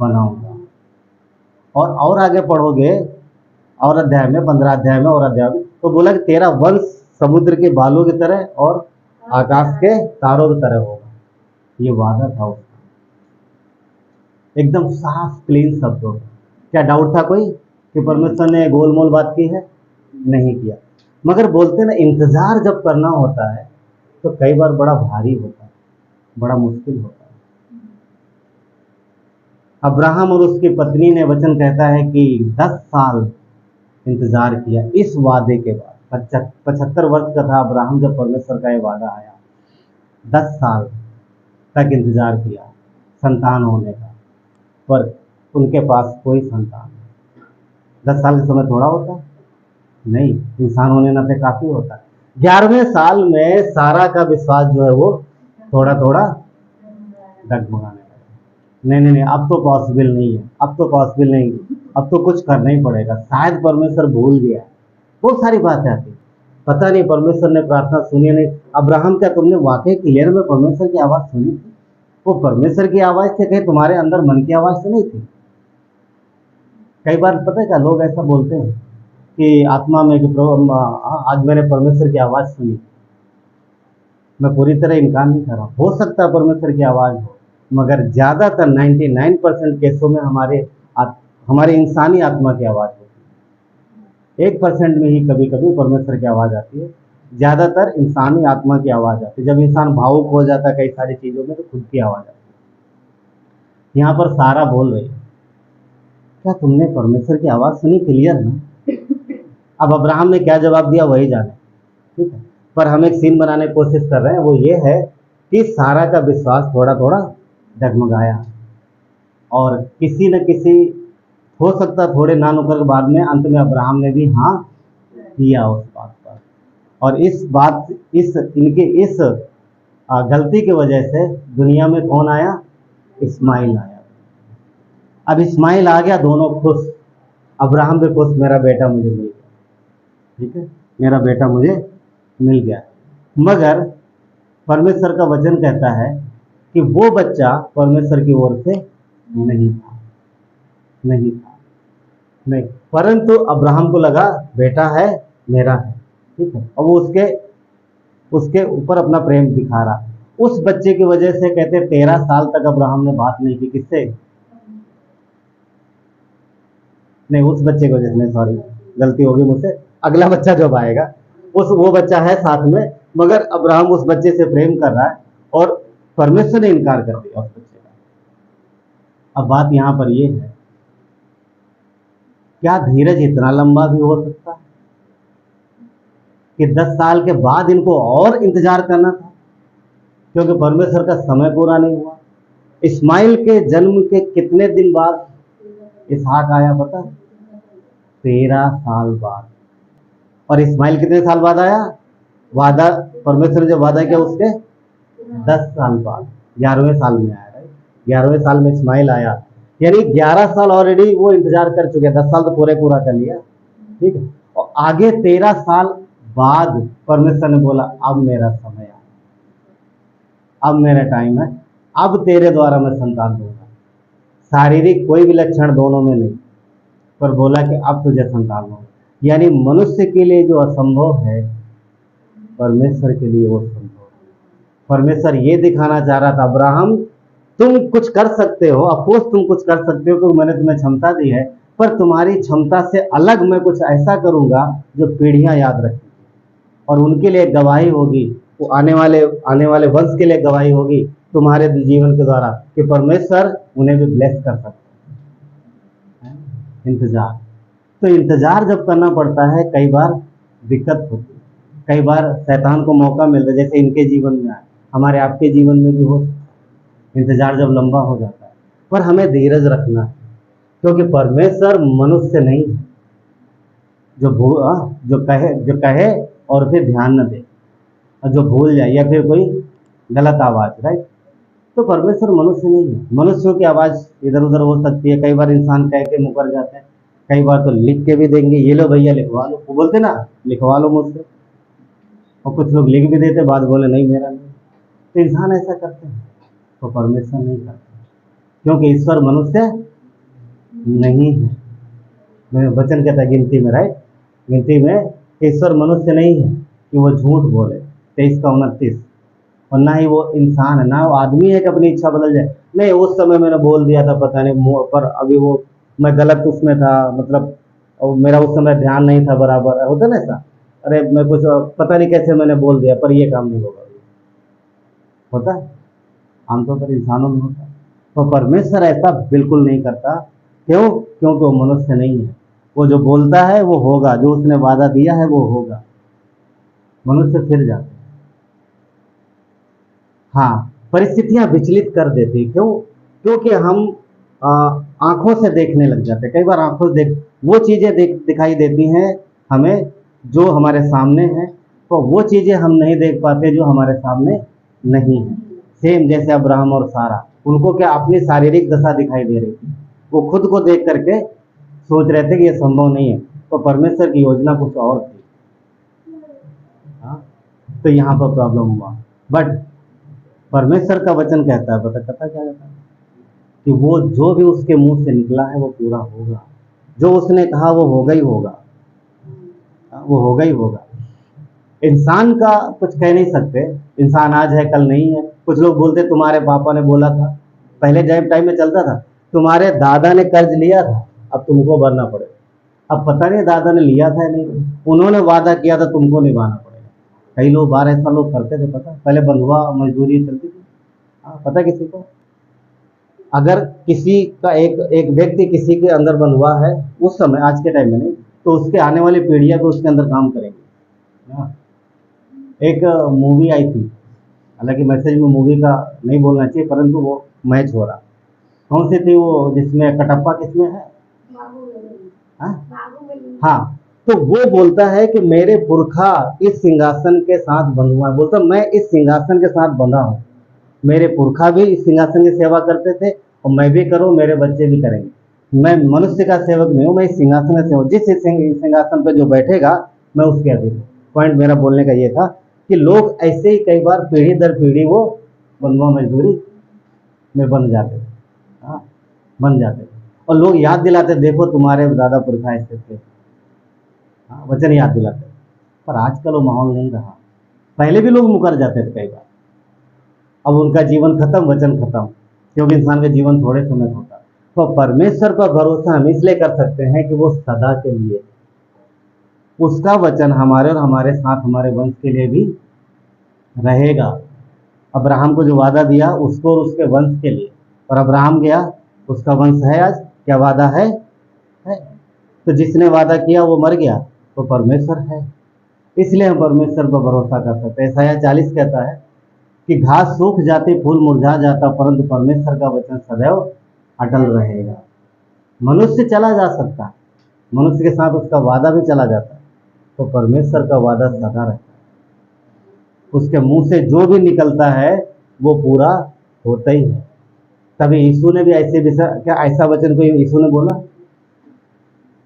बनाऊंगा। और आगे पढ़ोगे और अध्याय में, 15 अध्याय में और अध्याय में, तो बोला कि तेरा वंश समुद्र के बालों की तरह और आकाश के तारों की तरह होगा। ये वादा था उसका, एकदम साफ क्लीन शब्दों में। क्या डाउट था कोई कि परमेश्वर ने गोलमोल बात की है? नहीं किया। मगर बोलते ना, इंतजार जब करना होता है तो कई बार बड़ा भारी होता है, बड़ा मुश्किल होता है। अब्राहम और उसकी पत्नी ने, वचन कहता है कि 10 साल इंतजार किया इस वादे के बाद। 75 वर्ष का था अब्राहम जब परमेश्वर का ये वादा आया। 10 साल तक इंतजार किया संतान होने का, पर उनके पास कोई संतान नहीं। 10 साल के समय थोड़ा होता नहीं, इंसान होने नाते काफी होता है। 11वें साल में सारा का विश्वास जो है वो थोड़ा थोड़ा डगमगाने लगा। नहीं, अब तो पॉसिबल नहीं है, अब तो पॉसिबल नहीं, अब तो कुछ करना ही पड़ेगा, शायद परमेश्वर भूल गया। बहुत सारी बातें आती, पता नहीं परमेश्वर ने प्रार्थना सुनी नहीं। अब्राहम, क्या तुमने वाकई क्लियर में परमेश्वर की आवाज़ सुनी थी? वो परमेश्वर की आवाज़ थी, कहीं तुम्हारे अंदर मन की आवाज़ तो नहीं थी? कई बार पता है क्या लोग ऐसा बोलते हैं कि आत्मा में कि प्रभु आज मैंने परमेश्वर की आवाज़ सुनी। मैं पूरी तरह इनकार नहीं कर रहा, हो सकता है परमेश्वर की आवाज़ हो, मगर ज़्यादातर 99% केसों में हमारे इंसानी आत्मा की आवाज़ होती है। 1% में ही कभी कभी परमेश्वर की आवाज़ आती है, ज़्यादातर इंसानी आत्मा की आवाज़ आती है। जब इंसान भावुक हो जाता है कई सारी चीज़ों में तो खुद की आवाज़ आती है। यहाँ पर सारा बोल रही है, क्या तुमने परमेश्वर की आवाज़ सुनी? क्लियर ना? अब अब्राहम ने क्या जवाब दिया वही जाने, ठीक है। पर हम एक सीन बनाने की कोशिश कर रहे हैं, वो ये है कि सारा का विश्वास थोड़ा थोड़ा डगमगाया, और किसी न किसी, हो सकता थोड़े ना नुकर के बाद में अंत में अब्राहम ने भी हाँ किया उस बात पर। और इनके इस गलती की वजह से दुनिया में कौन आया? इस्माइल आया। अब इस्माइल आ गया, दोनों खुश, अब्राहम भी खुश, मेरा बेटा मुझे मिल गया, ठीक है, मेरा बेटा मुझे मिल गया। मगर परमेश्वर का वचन कहता है कि वो बच्चा परमेश्वर की ओर से नहीं था, नहीं, परंतु अब्राहम को लगा बेटा है, मेरा है, ठीक है, और वो उसके ऊपर अपना प्रेम दिखा रहा। उस बच्चे की वजह से कहते 13 साल तक अब्राहम ने बात नहीं की। किससे? नहीं, उस बच्चे की वजह से नहीं, सॉरी, गलती होगी मुझसे। अगला बच्चा जब आएगा वो बच्चा है साथ में, मगर अब्राहम उस बच्चे से प्रेम कर रहा है और परमेश्वर ने इनकार कर दिया उस बच्चे का। अब बात यहाँ पर ये है, क्या धीरज इतना लंबा भी हो सकता है कि 10 साल के बाद इनको और इंतजार करना था, क्योंकि परमेश्वर का समय पूरा नहीं हुआ। इस्माइल के जन्म के कितने दिन बाद इसहाक आया पता? 13 साल बाद। और इस्माइल कितने साल बाद आया? वादा परमेश्वर ने जब वादा किया उसके 10 साल बाद 11वें साल में आया, राइट। 11वें साल में इस्माइल आया, यानी 11 साल ऑलरेडी वो इंतजार कर चुके हैं। 10 साल तो पूरा कर लिया, ठीक है। और आगे 13 साल बाद परमेश्वर ने बोला अब मेरा समय आया, अब मेरा टाइम है, अब तेरे द्वारा मैं संतान दूंगा। शारीरिक कोई भी लक्षण दोनों में नहीं, पर बोला कि अब तुझे संतान होगा। यानी मनुष्य के लिए जो असंभव है परमेश्वर के लिए वो संभव है। परमेश्वर ये दिखाना चाह रहा था, अब्राहम तुम कुछ कर सकते हो, अफकोर्स तुम कुछ कर सकते हो क्योंकि मैंने तुम्हें क्षमता दी है, पर तुम्हारी क्षमता से अलग मैं कुछ ऐसा करूंगा जो पीढ़ियां याद रखेंगी और उनके लिए गवाही होगी, वो आने वाले वंश के लिए गवाही होगी तुम्हारे जीवन के द्वारा कि परमेश्वर उन्हें भी ब्लेस कर सकता है। इंतजार, तो इंतजार जब करना पड़ता है कई बार दिक्कत होती है, कई बार शैतान को मौका मिलता है, जैसे इनके जीवन में आए, हमारे आपके जीवन में भी हो। इंतजार जब लंबा हो जाता है, पर हमें धीरज रखना है क्योंकि परमेश्वर मनुष्य नहीं है जो कहे और फिर ध्यान न दे और जो भूल जाए या फिर कोई गलत आवाज, राइट। तो परमेश्वर मनुष्य नहीं है। मनुष्यों की आवाज इधर उधर हो सकती है, कई बार इंसान कह के मुकर जाते हैं, कई बार तो लिख के भी देंगे, ये लो भैया लिखवा लो, वो बोलते ना लिखवा लो मुझसे, और कुछ लोग लिख भी देते, बाद बोले नहीं मेरा नहीं। तो इंसान ऐसा करते हैं, तो परमेश्वर नहीं करता क्योंकि ईश्वर मनुष्य नहीं है। मैं वचन कहता है गिनती में, राइट, गिनती में ईश्वर मनुष्य नहीं है कि वो झूठ बोले, 23:29। और ना ही वो इंसान है, ना वो आदमी है कि अपनी इच्छा बदल जाए। नहीं, उस समय मैंने बोल दिया था पता नहीं मुंह पर, अभी वो मैं गलत उसमें था, मतलब और मेरा उस समय ध्यान नहीं था बराबर, होता ना ऐसा, अरे मैं कुछ पता नहीं कैसे मैंने बोल दिया पर ये काम नहीं होगा, होता है आमतौर पर इंसानों में होता है। तो परमेश्वर ऐसा बिल्कुल नहीं करता। क्यों? क्योंकि वो मनुष्य नहीं है। वो जो बोलता है वो होगा, जो उसने वादा दिया है वो होगा। मनुष्य फिर जाते हैं, हाँ, परिस्थितियां विचलित कर देती। क्यों? क्योंकि हम आंखों से देखने लग जाते हैं। कई बार आंखों से वो चीजें दिखाई देती हैं हमें जो हमारे सामने है, तो वो चीजें हम नहीं देख पाते जो हमारे सामने नहीं है। सेम जैसे अब्राहम और सारा, उनको क्या अपनी शारीरिक दशा दिखाई दे रही थी, वो खुद को देख करके सोच रहे थे कि ये संभव नहीं है, तो परमेश्वर की योजना कुछ और थी। हाँ, तो यहाँ पर प्रॉब्लम हुआ। बट परमेश्वर का वचन कहता है, पता क्या कहता है कि वो जो भी उसके मुंह से निकला है वो पूरा होगा। जो उसने कहा वो होगा ही होगा, वो होगा ही होगा। इंसान का कुछ कह नहीं सकते, इंसान आज है कल नहीं है। कुछ लोग बोलते तुम्हारे पापा ने बोला था, पहले जब टाइम में चलता था तुम्हारे दादा ने कर्ज लिया था अब तुमको भरना पड़ेगा। अब पता नहीं दादा ने लिया था या नहीं, उन्होंने वादा किया था तुमको निभाना पड़ेगा। कई लोग 12 ऐसा लोग करते थे, पता पहले बंधुआ मजदूरी चलती थी। हाँ, पता किसी को, अगर किसी का एक व्यक्ति किसी के अंदर बंधुआ है उस समय, आज के टाइम में नहीं, तो उसके आने वाली पीढ़ियां तो उसके अंदर काम करेंगी। एक मूवी आई थी, हालांकि मैसेज में मूवी का नहीं बोलना चाहिए, परंतु वो मैच हो रहा, कौन सी थी वो जिसमें कटप्पा किसमें है? हाँ, तो वो बोलता है कि मेरे पुरखा इस सिंहासन के साथ बंधुआ है। बोलता मैं इस सिंहासन के साथ बंधा हूँ, मेरे पुरखा भी इस सिंहासन की सेवा करते थे और मैं भी करूँ, मेरे बच्चे भी करेंगे। मैं मनुष्य का सेवक नहीं हूँ, मैं इस सिंहासन का सेवक, जिस सिंहासन पर जो बैठेगा मैं उसके अधीन हूँ। पॉइंट मेरा बोलने का ये था कि लोग ऐसे ही कई बार पीढ़ी दर पीढ़ी वो बंधुआ मजदूरी में बन जाते, हाँ बन जाते, और लोग याद दिलाते देखो तुम्हारे दादा पुरखा ऐसे थे, हाँ वचन याद दिलाते। पर आजकल वो माहौल नहीं रहा। पहले भी लोग मुकर जाते थे कई बार, अब उनका जीवन खत्म, वचन खत्म, क्योंकि इंसान का जीवन थोड़े समय होता। तो परमेश्वर पर भरोसा हम इसलिए कर सकते हैं कि वो सदा के लिए, उसका वचन हमारे और हमारे साथ हमारे वंश के लिए भी रहेगा। अब्राहम को जो वादा दिया उसको और उसके वंश के लिए, और अब्राहम गया, उसका वंश है आज, क्या वादा है? तो जिसने वादा किया वो मर गया, तो परमेश्वर है, इसलिए हम परमेश्वर पर भरोसा कर सकते हैं। यशायाह 40 कहता है कि घास सूख जाती, फूल मुरझा जाता, परंतु परमेश्वर का वचन सदैव अटल रहेगा। मनुष्य चला जा सकता है, मनुष्य के साथ उसका वादा भी चला जाता है, तो परमेश्वर का वादा सदा रहता है। उसके मुंह से जो भी निकलता है वो पूरा होता ही है। तभी यीशु ने भी क्या ऐसा वचन कोई यीशु ने बोला?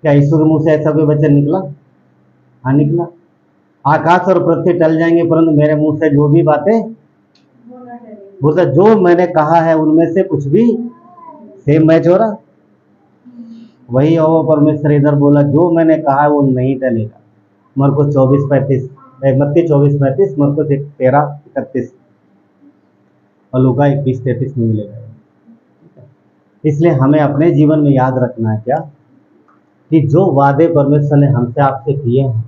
क्या यीशु के मुंह से ऐसा कोई वचन निकला? हाँ निकला। आकाश और पृथ्वी टल जाएंगे परंतु मेरे मुंह से जो भी बातें बोलता, जो मैंने कहा है उनमें से कुछ भी सेम मैच हो रहा। वही और परमेश्वर इधर बोला, जो मैंने कहा है वो नहीं टलेगा। मरकुस 24:35, मत्ती 24:35, मरकुस 13:31 और लूका 21:33 में मिलेगा। इसलिए हमें अपने जीवन में याद रखना है क्या, कि जो वादे परमेश्वर ने हमसे आपसे किए हैं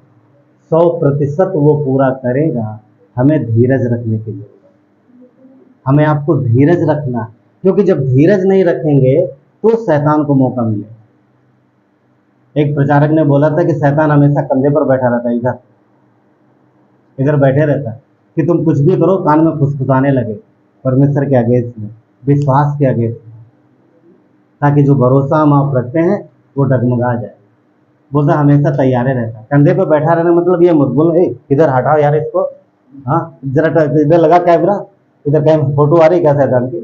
100% वो पूरा करेगा। हमें धीरज रखने की जरूरत है। हमें आपको धीरज रखना, क्योंकि जब धीरज नहीं रखेंगे तो शैतान को मौका मिलेगा। एक प्रचारक ने बोला था कि शैतान हमेशा कंधे पर बैठा रहता है, इधर बैठे रहता है कि तुम कुछ भी करो कान में फुसफुसाने लगे परमेश्वर के अगेंस्ट में, विश्वास के अगेंस्ट में, ताकि जो भरोसा हम आप रखते हैं वो डगमगा जाए। बोलता हमेशा तैयारे रहता है। कंधे पे बैठा रहना मतलब ये मत बोलो इधर हटाओ यार इसको, हाँ जरा इधर लगा कैमरा, इधर कैमरा फोटो आ रही क्या शैतान की,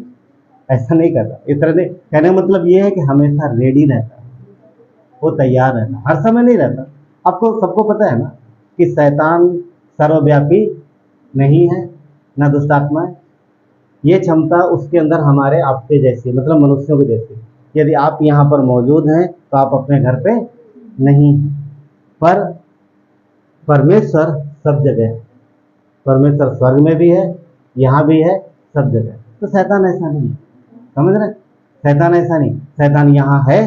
ऐसा नहीं करता। इस तरह नहीं कहने का मतलब ये है कि हमेशा रेडी रहता है, वो तैयार रहता, हर समय नहीं रहता। आपको सबको पता है ना कि शैतान सर्वव्यापी नहीं है, ना दुष्टात्मा है। ये क्षमता उसके अंदर हमारे आपके जैसी, मतलब मनुष्यों के जैसी। यदि आप यहाँ पर मौजूद हैं तो आप अपने घर पे नहीं हैं, पर परमेश्वर सब जगह है। परमेश्वर स्वर्ग में भी है, यहाँ भी है, सब जगह। तो शैतान ऐसा नहीं है, समझ रहे? शैतान ऐसा नहीं, शैतान यहाँ है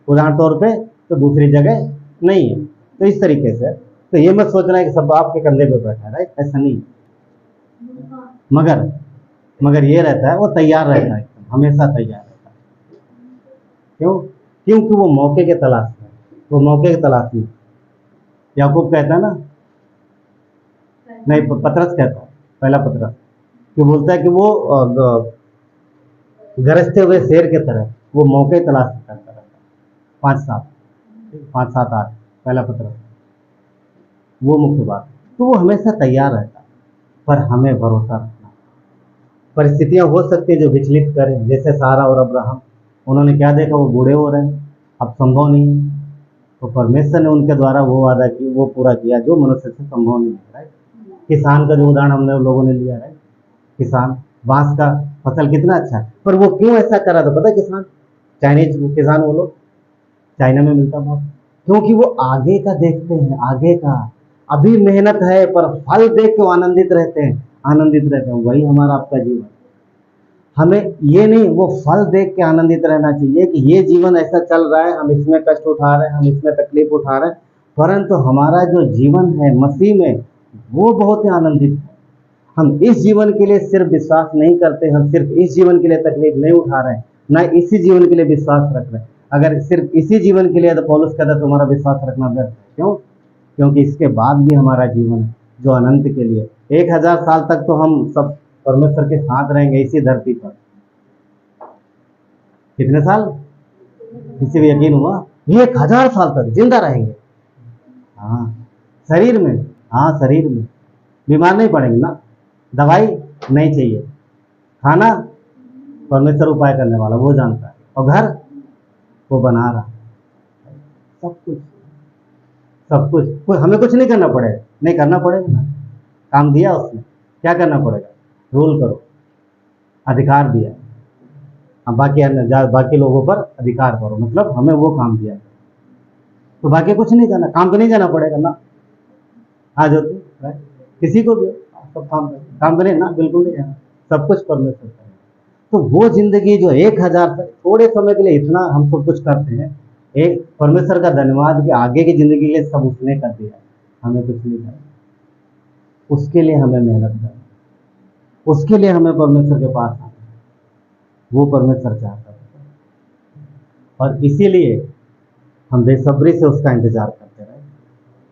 उदाहरण तौर पे, तो दूसरी जगह नहीं है। तो इस तरीके से तो ये मत सोचना है कि सब आपके कंधे पे बैठा है, राइट? ऐसा नहीं। मगर ये रहता है, वो तैयार रहता है, हमेशा तैयार रहता है। क्यों? क्योंकि वो मौके के तलाश में, वो मौके के तलाश में। याकूब कहता है ना, नहीं पतरस कहता है, पहला पतरस, कि बोलता है कि वो गरजते हुए शेर के तरह वो मौके तलाश करता रहता है। 5, 7, 8 पहला पतरस, वो मुख्य बात। तो वो हमेशा तैयार रहता है, पर हमें भरोसा रखना। परिस्थितियां हो सकती है जो विचलित करें, जैसे सारा और अब्राहम, उन्होंने क्या देखा, वो बूढ़े हो रहे हैं, अब संभव नहीं है। तो परमेश्वर ने उनके द्वारा वो वादा की, वो पूरा किया जो मनुष्य से संभव नहीं है, राइट? किसान का जो उदाहरण हमने लोगों ने लिया, राइट? किसान, बांस का फसल कितना अच्छा है, पर वो क्यों ऐसा करा था पता है? किसान, चाइनीज किसान, वो लोग चाइना में मिलता बहुत, क्योंकि वो आगे का देखते हैं, आगे का। अभी मेहनत है पर फल देख के आनंदित रहते हैं, आनंदित रहते हैं। वही हमारा आपका जीवन। हमें ये नहीं, वो फल देख के आनंदित रहना चाहिए कि ये जीवन ऐसा चल रहा है, हम इसमें कष्ट उठा रहे हैं, हम इसमें तकलीफ उठा रहे हैं, परंतु हमारा जो जीवन है मसीह में वो बहुत ही आनंदित है। हम इस जीवन के लिए सिर्फ विश्वास नहीं करते, हम सिर्फ इस जीवन के लिए तकलीफ नहीं उठा रहे हैं, ना इसी जीवन के लिए विश्वास रख रहे हैं। अगर सिर्फ इसी जीवन के लिए तो पौलुस कहता है तुम्हारा विश्वास रखना व्यर्थ है। क्यों? क्योंकि इसके बाद भी हमारा जीवन है जो अनंत के लिए। 1000 साल तक तो हम सब परमेश्वर के साथ रहेंगे इसी धरती पर। कितने साल? किसी भी यकीन हुआ? 1000 साल तक जिंदा रहेंगे। हाँ शरीर में, हाँ शरीर में बीमार नहीं पड़ेंगे ना, दवाई नहीं चाहिए, खाना परमेश्वर उपाय करने वाला वो जानता है, और घर वो बना रहा, सब कुछ हमें कुछ नहीं करना पड़ेगा। नहीं करना पड़ेगा ना, काम दिया उसने, क्या करना पड़ेगा? रूल करो, अधिकार दिया, हम बाकी लोगों पर अधिकार करो, मतलब हमें वो काम दिया, तो बाकी कुछ नहीं करना, काम तो नहीं जाना पड़ेगा ना। आज होती किसी को भी सब काम करें ना, बिल्कुल नहीं जाना, सब कुछ परमेश्वर करें। तो वो जिंदगी जो 1000 थोड़े समय के लिए इतना हम सब कुछ करते हैं, एक परमेश्वर का धन्यवाद कि आगे की जिंदगी के लिए सब उसने कर दिया, हमें कुछ नहीं करना। उसके लिए हमें मेहनत करना, उसके लिए हमें परमेश्वर के पास आना, वो परमेश्वर चाहता है। और इसीलिए हम बेसब्री से उसका इंतजार करते रहे।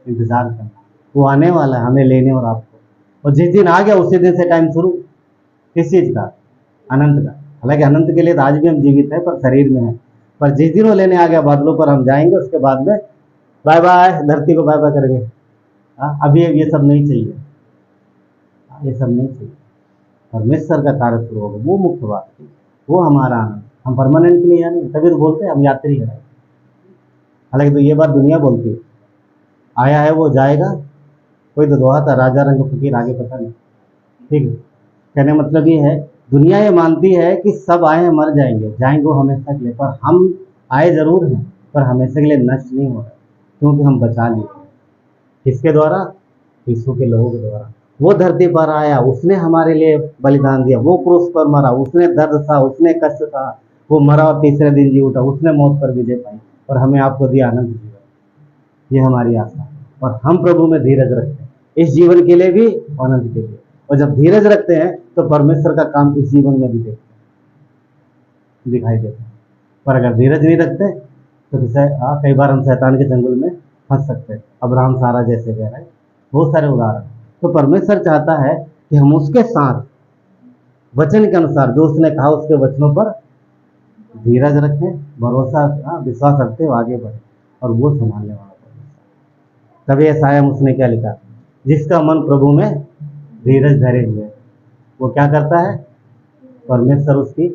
इंतजार करना, वो आने वाला है हमें लेने और आपको। और जिस दिन आ गया उसी दिन से टाइम शुरू। किस चीज़ का? अनंत का। हालांकि अनंत के लिए तो आज भी हम जीवित हैं, पर शरीर में है। पर जिस दिन वो लेने आ गया बादलों पर हम जाएंगे, उसके बाद में बाय बाय, धरती को बाय बाय करेंगे। अभी ये सब नहीं चाहिए। ये सब नहीं चाहिए। परमेश्वर का कार्य शुरू होगा, वो मुख्य बात थी, वो हमारा आनंद। हम परमानेंट के लिए यहाँ नहीं, तभी तो बोलते हैं हम यात्री हैं। हालांकि तो ये बात दुनिया बोलती है, आया है वो जाएगा। कोई तो दोहा था, राजा रंग फकीर आगे पता नहीं। ठीक है, कहने का मतलब ये है, दुनिया ये मानती है कि सब आए हैं मर जाएंगे, जाएंगे वो हमेशा के लिए, पर हम आए जरूर हैं पर हमेशा के लिए नष्ट नहीं हो रहा, क्योंकि हम बचा लिए। किसके द्वारा? यीशु के लोगों के द्वारा। वो धरती पर आया, उसने हमारे लिए बलिदान दिया, वो क्रूस पर मरा, उसने दर्द सहा, उसने कष्ट सहा, वो मरा और तीसरे दिन जी उठा, उसने मौत पर विजय पाई और हमें आपको दिया अनंत जीवन। ये हमारी आशा है और हम प्रभु में धीरज रखते हैं, इस जीवन के लिए भी और अनंत के लिए। और जब धीरज रखते हैं तो परमेश्वर का काम इस जीवन में भी दिखाई देता है। पर अगर धीरज नहीं रखते तो कई बार हम शैतान के चंगुल में फंस सकते हैं। अब्राहम सारा जैसे कह रहे हैं, बहुत सारे उदाहरण। तो परमेश्वर चाहता है कि हम उसके साथ वचन के अनुसार जो उसने कहा उसके वचनों पर धीरज रखें, भरोसा विश्वास रखते हुए आगे बढ़े, और वो संभालने वाला परमेश्वर। तभी यशायाह में उसने क्या लिखा, जिसका मन प्रभु में धीरज धरे हुए, वो क्या करता है? परमेश्वर उसकी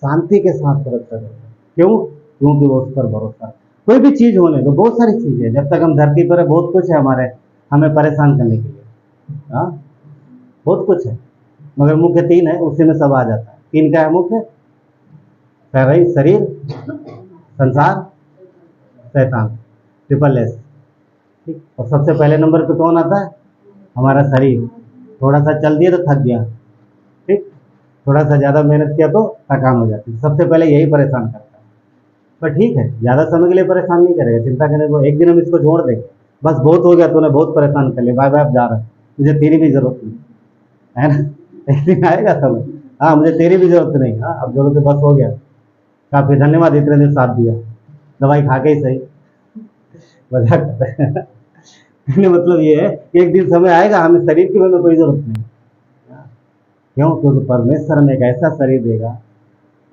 शांति के साथ सुरक्षा करता है। क्यों? क्योंकि वो उस पर भरोसा है। कोई भी चीज होने तो, बहुत सारी चीजें है, जब तक हम धरती पर है बहुत कुछ है हमें परेशान करने के लिए, बहुत कुछ है, मगर मुख्य 3 है, उसी में सब आ जाता है। 3 का है मुख्य, शरीर, संसार, शैतान, ट्रिपल एस। ठीक, और सबसे पहले नंबर पे कौन आता है? हमारा शरीर। थोड़ा सा चल दिया तो थक गया, ठीक, थोड़ा सा ज़्यादा मेहनत किया तो थकान हो जाती है। सबसे पहले यही परेशान करता है। पर ठीक है, ज़्यादा समय के लिए परेशान नहीं करेगा, चिंता करने को। एक दिन हम इसको छोड़ देंगे, बस बहुत हो गया, तूने बहुत परेशान कर लिया, बाय बाय, अब जा रहा है, मुझे तेरी भी जरूरत नहीं है ना। एक दिन आएगा समय, हाँ मुझे तेरी भी जरूरत नहीं, हाँ अब जरूरत है, बस हो गया, काफ़ी धन्यवाद, इतने दिन साथ दिया, दवाई खा के ही सही, मजाक करते हैं। मतलब ये है कि एक दिन समय आएगा हमें शरीर की हमें कोई जरूरत नहीं। क्यों? क्योंकि परमेश्वर हमें एक ऐसा शरीर देगा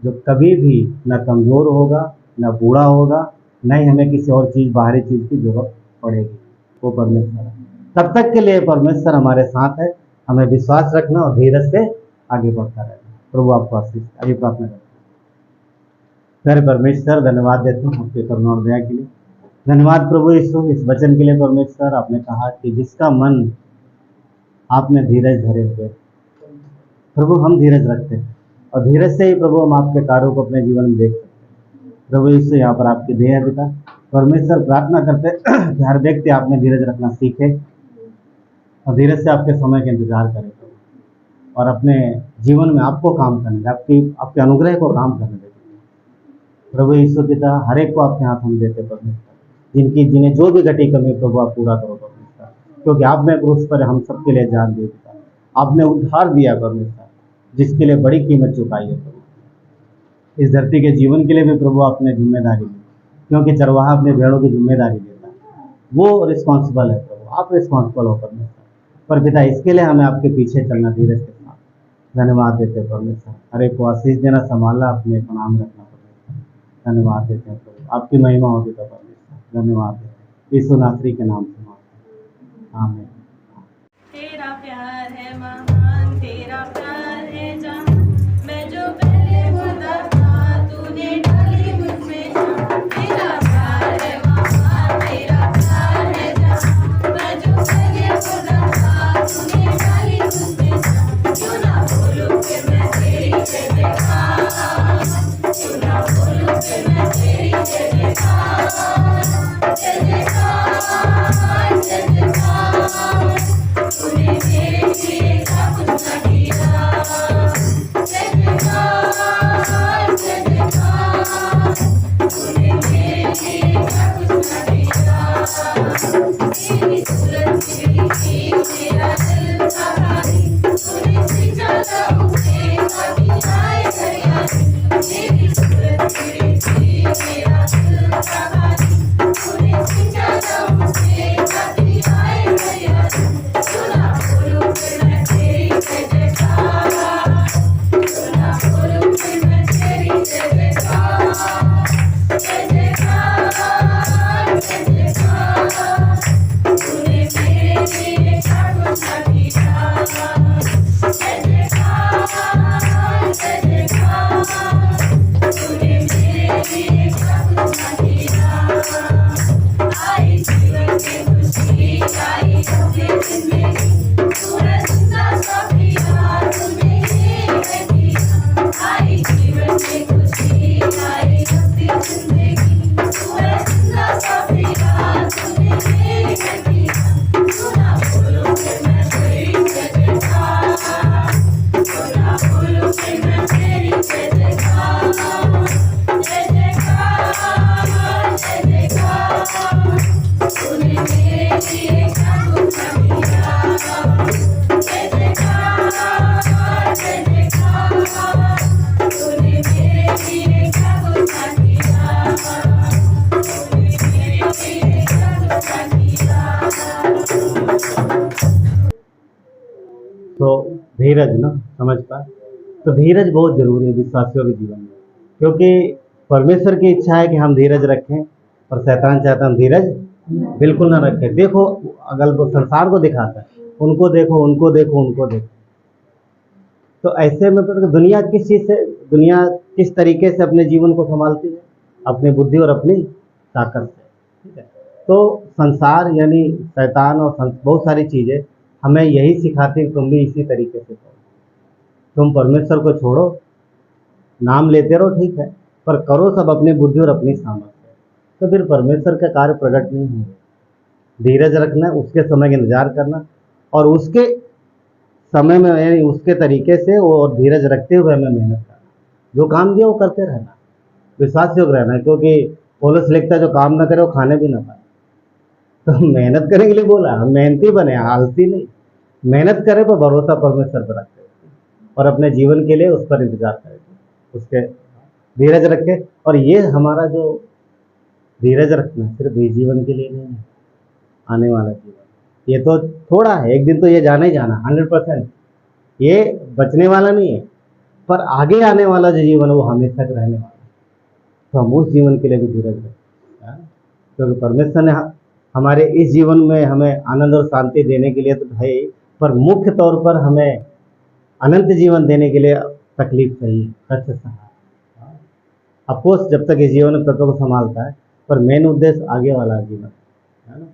जो कभी भी न कमजोर होगा, न बूढ़ा होगा, न ही हमें किसी और चीज़, बाहरी चीज़ की जरूरत पड़ेगी। वो परमेश्वर है। तब तक के लिए परमेश्वर हमारे साथ है। हमें विश्वास रखना और धीरज से आगे बढ़ता रहना। प्रभु आपको आशीष। आइए प्रार्थना करते हैं। मेरे परमेश्वर, धन्यवाद देते हैं आपके करुणा और दया के लिए। धन्यवाद प्रभु यीशु इस वचन के लिए। परमेश्वर, आपने कहा कि जिसका मन आप में धीरज धरे हुए, प्रभु हम धीरज रखते हैं और धीरज से ही प्रभु हम आपके कार्यों को अपने जीवन में देख सकते हैं। प्रभु यीशु, यहाँ पर आपकी दया पिता परमेश्वर, प्रार्थना करते कि हर व्यक्ति आप में धीरज रखना सीखे और धीरज से आपके समय का इंतजार करे प्रभु, और अपने जीवन में आपको काम करने दें, आपके अनुग्रह को काम करने दें प्रभु यीशु पिता। हर एक को आपके हाथ हम देते परमेश्वर, जिन्हें जो भी घटी कमी प्रभु आप पूरा करो परमेश्वर, क्योंकि आपने क्रूस पर हम सबके लिए जान दी पिता, आपने उद्धार दिया परमेश्वर, जिसके लिए बड़ी कीमत चुकाई है प्रभु। इस धरती के जीवन के लिए भी प्रभु आपने जिम्मेदारी ली, क्योंकि चरवाहा अपने भेड़ों की जिम्मेदारी लेता है, वो रिस्पॉन्सिबल है प्रभु, आप रिस्पॉन्सिबल हो परमेश्वर। पर पिता, इसके लिए हमें आपके पीछे चलना धीरज के साथ। धन्यवाद देते परमेश्वर, हर एक को आशीष देना, संभालना, अपने प्रणाम रखना परमेश्वर। धन्यवाद देते हैं प्रभु, आपकी महिमा होगी तो परमेश्वर। धन्यवाद देते हैं यीशु नासरी के नाम से मांगते हैं, आमीन। तेरा प्यार है महान, तेरा प्यार है जहां, मैं जो पहले खुदा था तूने डाली मुझमें जान। तेरा प्यार है महान, तेरा प्यार है जहां, मैं जो पहले खुदा था तूने डाली मुझमें जान। क्यों ना बोलूं कि मैं तेरी जय जयकार, क्यों ना बोलूं कि मैं तेरी जय जयकार, जय जयकार, जय जयकार। धीरज ना, समझ पाए। तो धीरज बहुत जरूरी है विश्वासियों के जीवन में, क्योंकि परमेश्वर की इच्छा है कि हम धीरज रखें, और शैतान चाहता है हम धीरज बिल्कुल ना रखें। देखो, अगर वो संसार को दिखाता है, उनको देखो, उनको देखो, उनको देखो। तो ऐसे में तो दुनिया किस तरीके से अपने जीवन को संभालती है? अपनी बुद्धि और अपनी ताकत से, ठीक है। तो संसार यानी शैतान और बहुत सारी चीज़ें हमें यही सिखाती है, तुम भी इसी तरीके से करो। तुम परमेश्वर को छोड़ो, नाम लेते रहो, ठीक है, पर करो सब अपनी बुद्धि और अपनी सामर्थ्य से। तो फिर परमेश्वर का कार्य प्रकट नहीं होगा। धीरज रखना, उसके समय का इंतजार करना, और उसके समय में यानी उसके तरीके से वो धीरज रखते हुए हमें मेहनत करना, जो काम दिया वो करते रहना, विश्वास योग्य रहना। क्योंकि पौलुस लिखता है जो काम ना करे वो खाने भी ना पाए। तो मेहनत करने के लिए बोला, हम मेहनती बने, आलसी नहीं। मेहनत करें पर भरोसा परमेश्वर पर रखते और अपने जीवन के लिए उस पर इंतजार करें, उसके धीरज रखें। और ये हमारा जो धीरज रखना सिर्फ इस जीवन के लिए नहीं है, आने वाला जीवन ये तो थोड़ा है, एक दिन तो ये जाना ही जाना 100%, ये बचने वाला नहीं है। पर आगे आने वाला जो जीवन है वो हमेशा तक रहने वाला है। तो हम उस जीवन के लिए भी धीरज रखें, क्योंकि परमेश्वर ने हमारे इस जीवन में हमें आनंद और शांति देने के लिए तो है, पर मुख्य तौर पर हमें अनंत जीवन देने के लिए तकलीफ सही है, कष्ट सहा। अफकोर्स जब तक इस जीवन में तत्व को संभालता है, पर मेन उद्देश्य आगे वाला जीवन है ना।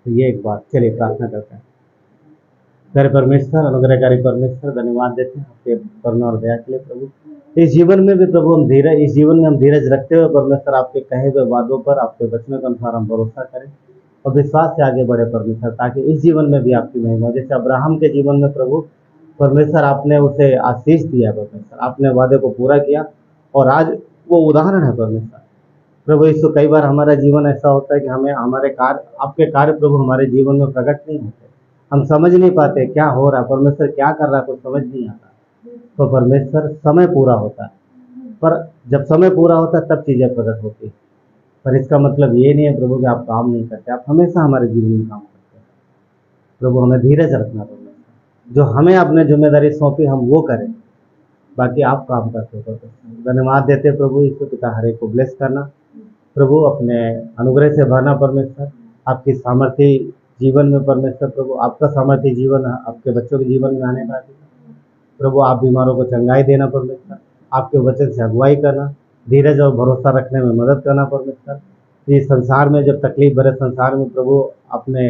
तो ये एक बात, चलिए प्रार्थना करते हैं। प्यारे परमेश्वर, अनुग्रहकारी परमेश्वर, धन्यवाद देते हैं आपके करुणा और दया के लिए प्रभु। इस जीवन में भी प्रभु इस जीवन में हम धीरज रखते हुए परमेश्वर आपके कहे हुए वादों पर, आपके वचनों के अनुसार हम भरोसा करें और विश्वास से आगे बढ़े परमेश्वर, ताकि इस जीवन में भी आपकी महिमा। जैसे अब्राहम के जीवन में प्रभु परमेश्वर आपने उसे आशीष दिया, परमेश्वर आपने वादे को पूरा किया, और आज वो उदाहरण है परमेश्वर। प्रभु यीशु, कई बार हमारा जीवन ऐसा होता है कि हमें हमारे कार्य, आपके कार्य प्रभु हमारे जीवन में प्रकट नहीं होते, हम समझ नहीं पाते क्या हो रहा है, परमेश्वर क्या कर रहा है, कुछ समझ नहीं आता। तो परमेश्वर समय पूरा होता है, पर जब समय पूरा होता है तब चीज़ें प्रकट होती है। पर इसका मतलब ये नहीं है प्रभु कि आप काम नहीं करते, आप हमेशा हमारे जीवन में काम करते हैं। प्रभु हमें धीरज रखना परमेश्वर, जो हमें अपने जिम्मेदारी सौंपी हम वो करें, बाकी आप काम करते हो। धन्यवाद देते प्रभु यीशु पिता, हर एक को ब्लेस करना प्रभु, अपने अनुग्रह से भरना परमेश्वर, आपकी सामर्थ्य जीवन में परमेश्वर प्रभु, आपका सामर्थ्य जीवन आपके बच्चों के जीवन में आने का प्रभु, आप बीमारों को चंगाई देना परमेश्वर, आपके वचन से अगुवाई करना, धीरज और भरोसा रखने में मदद करना परमेश्वर। इस संसार में, जब तकलीफ भरे संसार में प्रभु आपने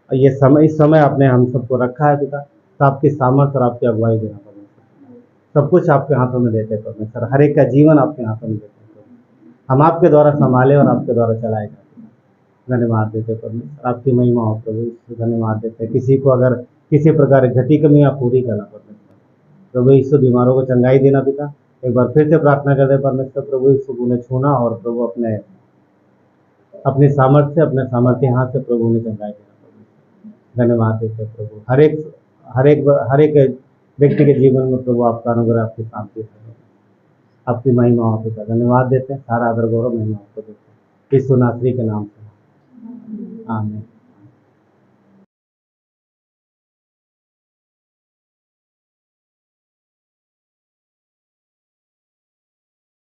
इस समय आपने हम सबको रखा है पिता, तो आपकी सामर्थ्य और आपकी अगुवाई देना परमेश्वर। सब कुछ आपके हाथों में देते परमेश्वर, हर एक का जीवन आपके हाथों में देते, हम आपके द्वारा संभाले और आपके द्वारा चलाए जाते। धन्यवाद देते परमेश्वर, आपकी महिमा हो प्रभु। धन्यवाद देते, किसी को अगर किसी प्रकार घटी कमी आप पूरी करना परमेश्वर प्रभु यीशु, बीमारों को चंगाई देना पिता। एक बार फिर से प्रार्थना करते परमेश्वर प्रभु यीशु, उन्हें छूना और प्रभु अपने सामर्थ्य से, अपने सामर्थ्य हाथ से प्रभु ने चंगाई देना। धन्यवाद देते प्रभु, हर एक व्यक्ति के जीवन में प्रभु आपका अनुग्रह, आपकी शांति, आपकी महिमा हो पिता। धन्यवाद देते हैं, सारा आदर गौरव महिमा आपको देते हैं, यीशु नासरी के नाम से, आमीन।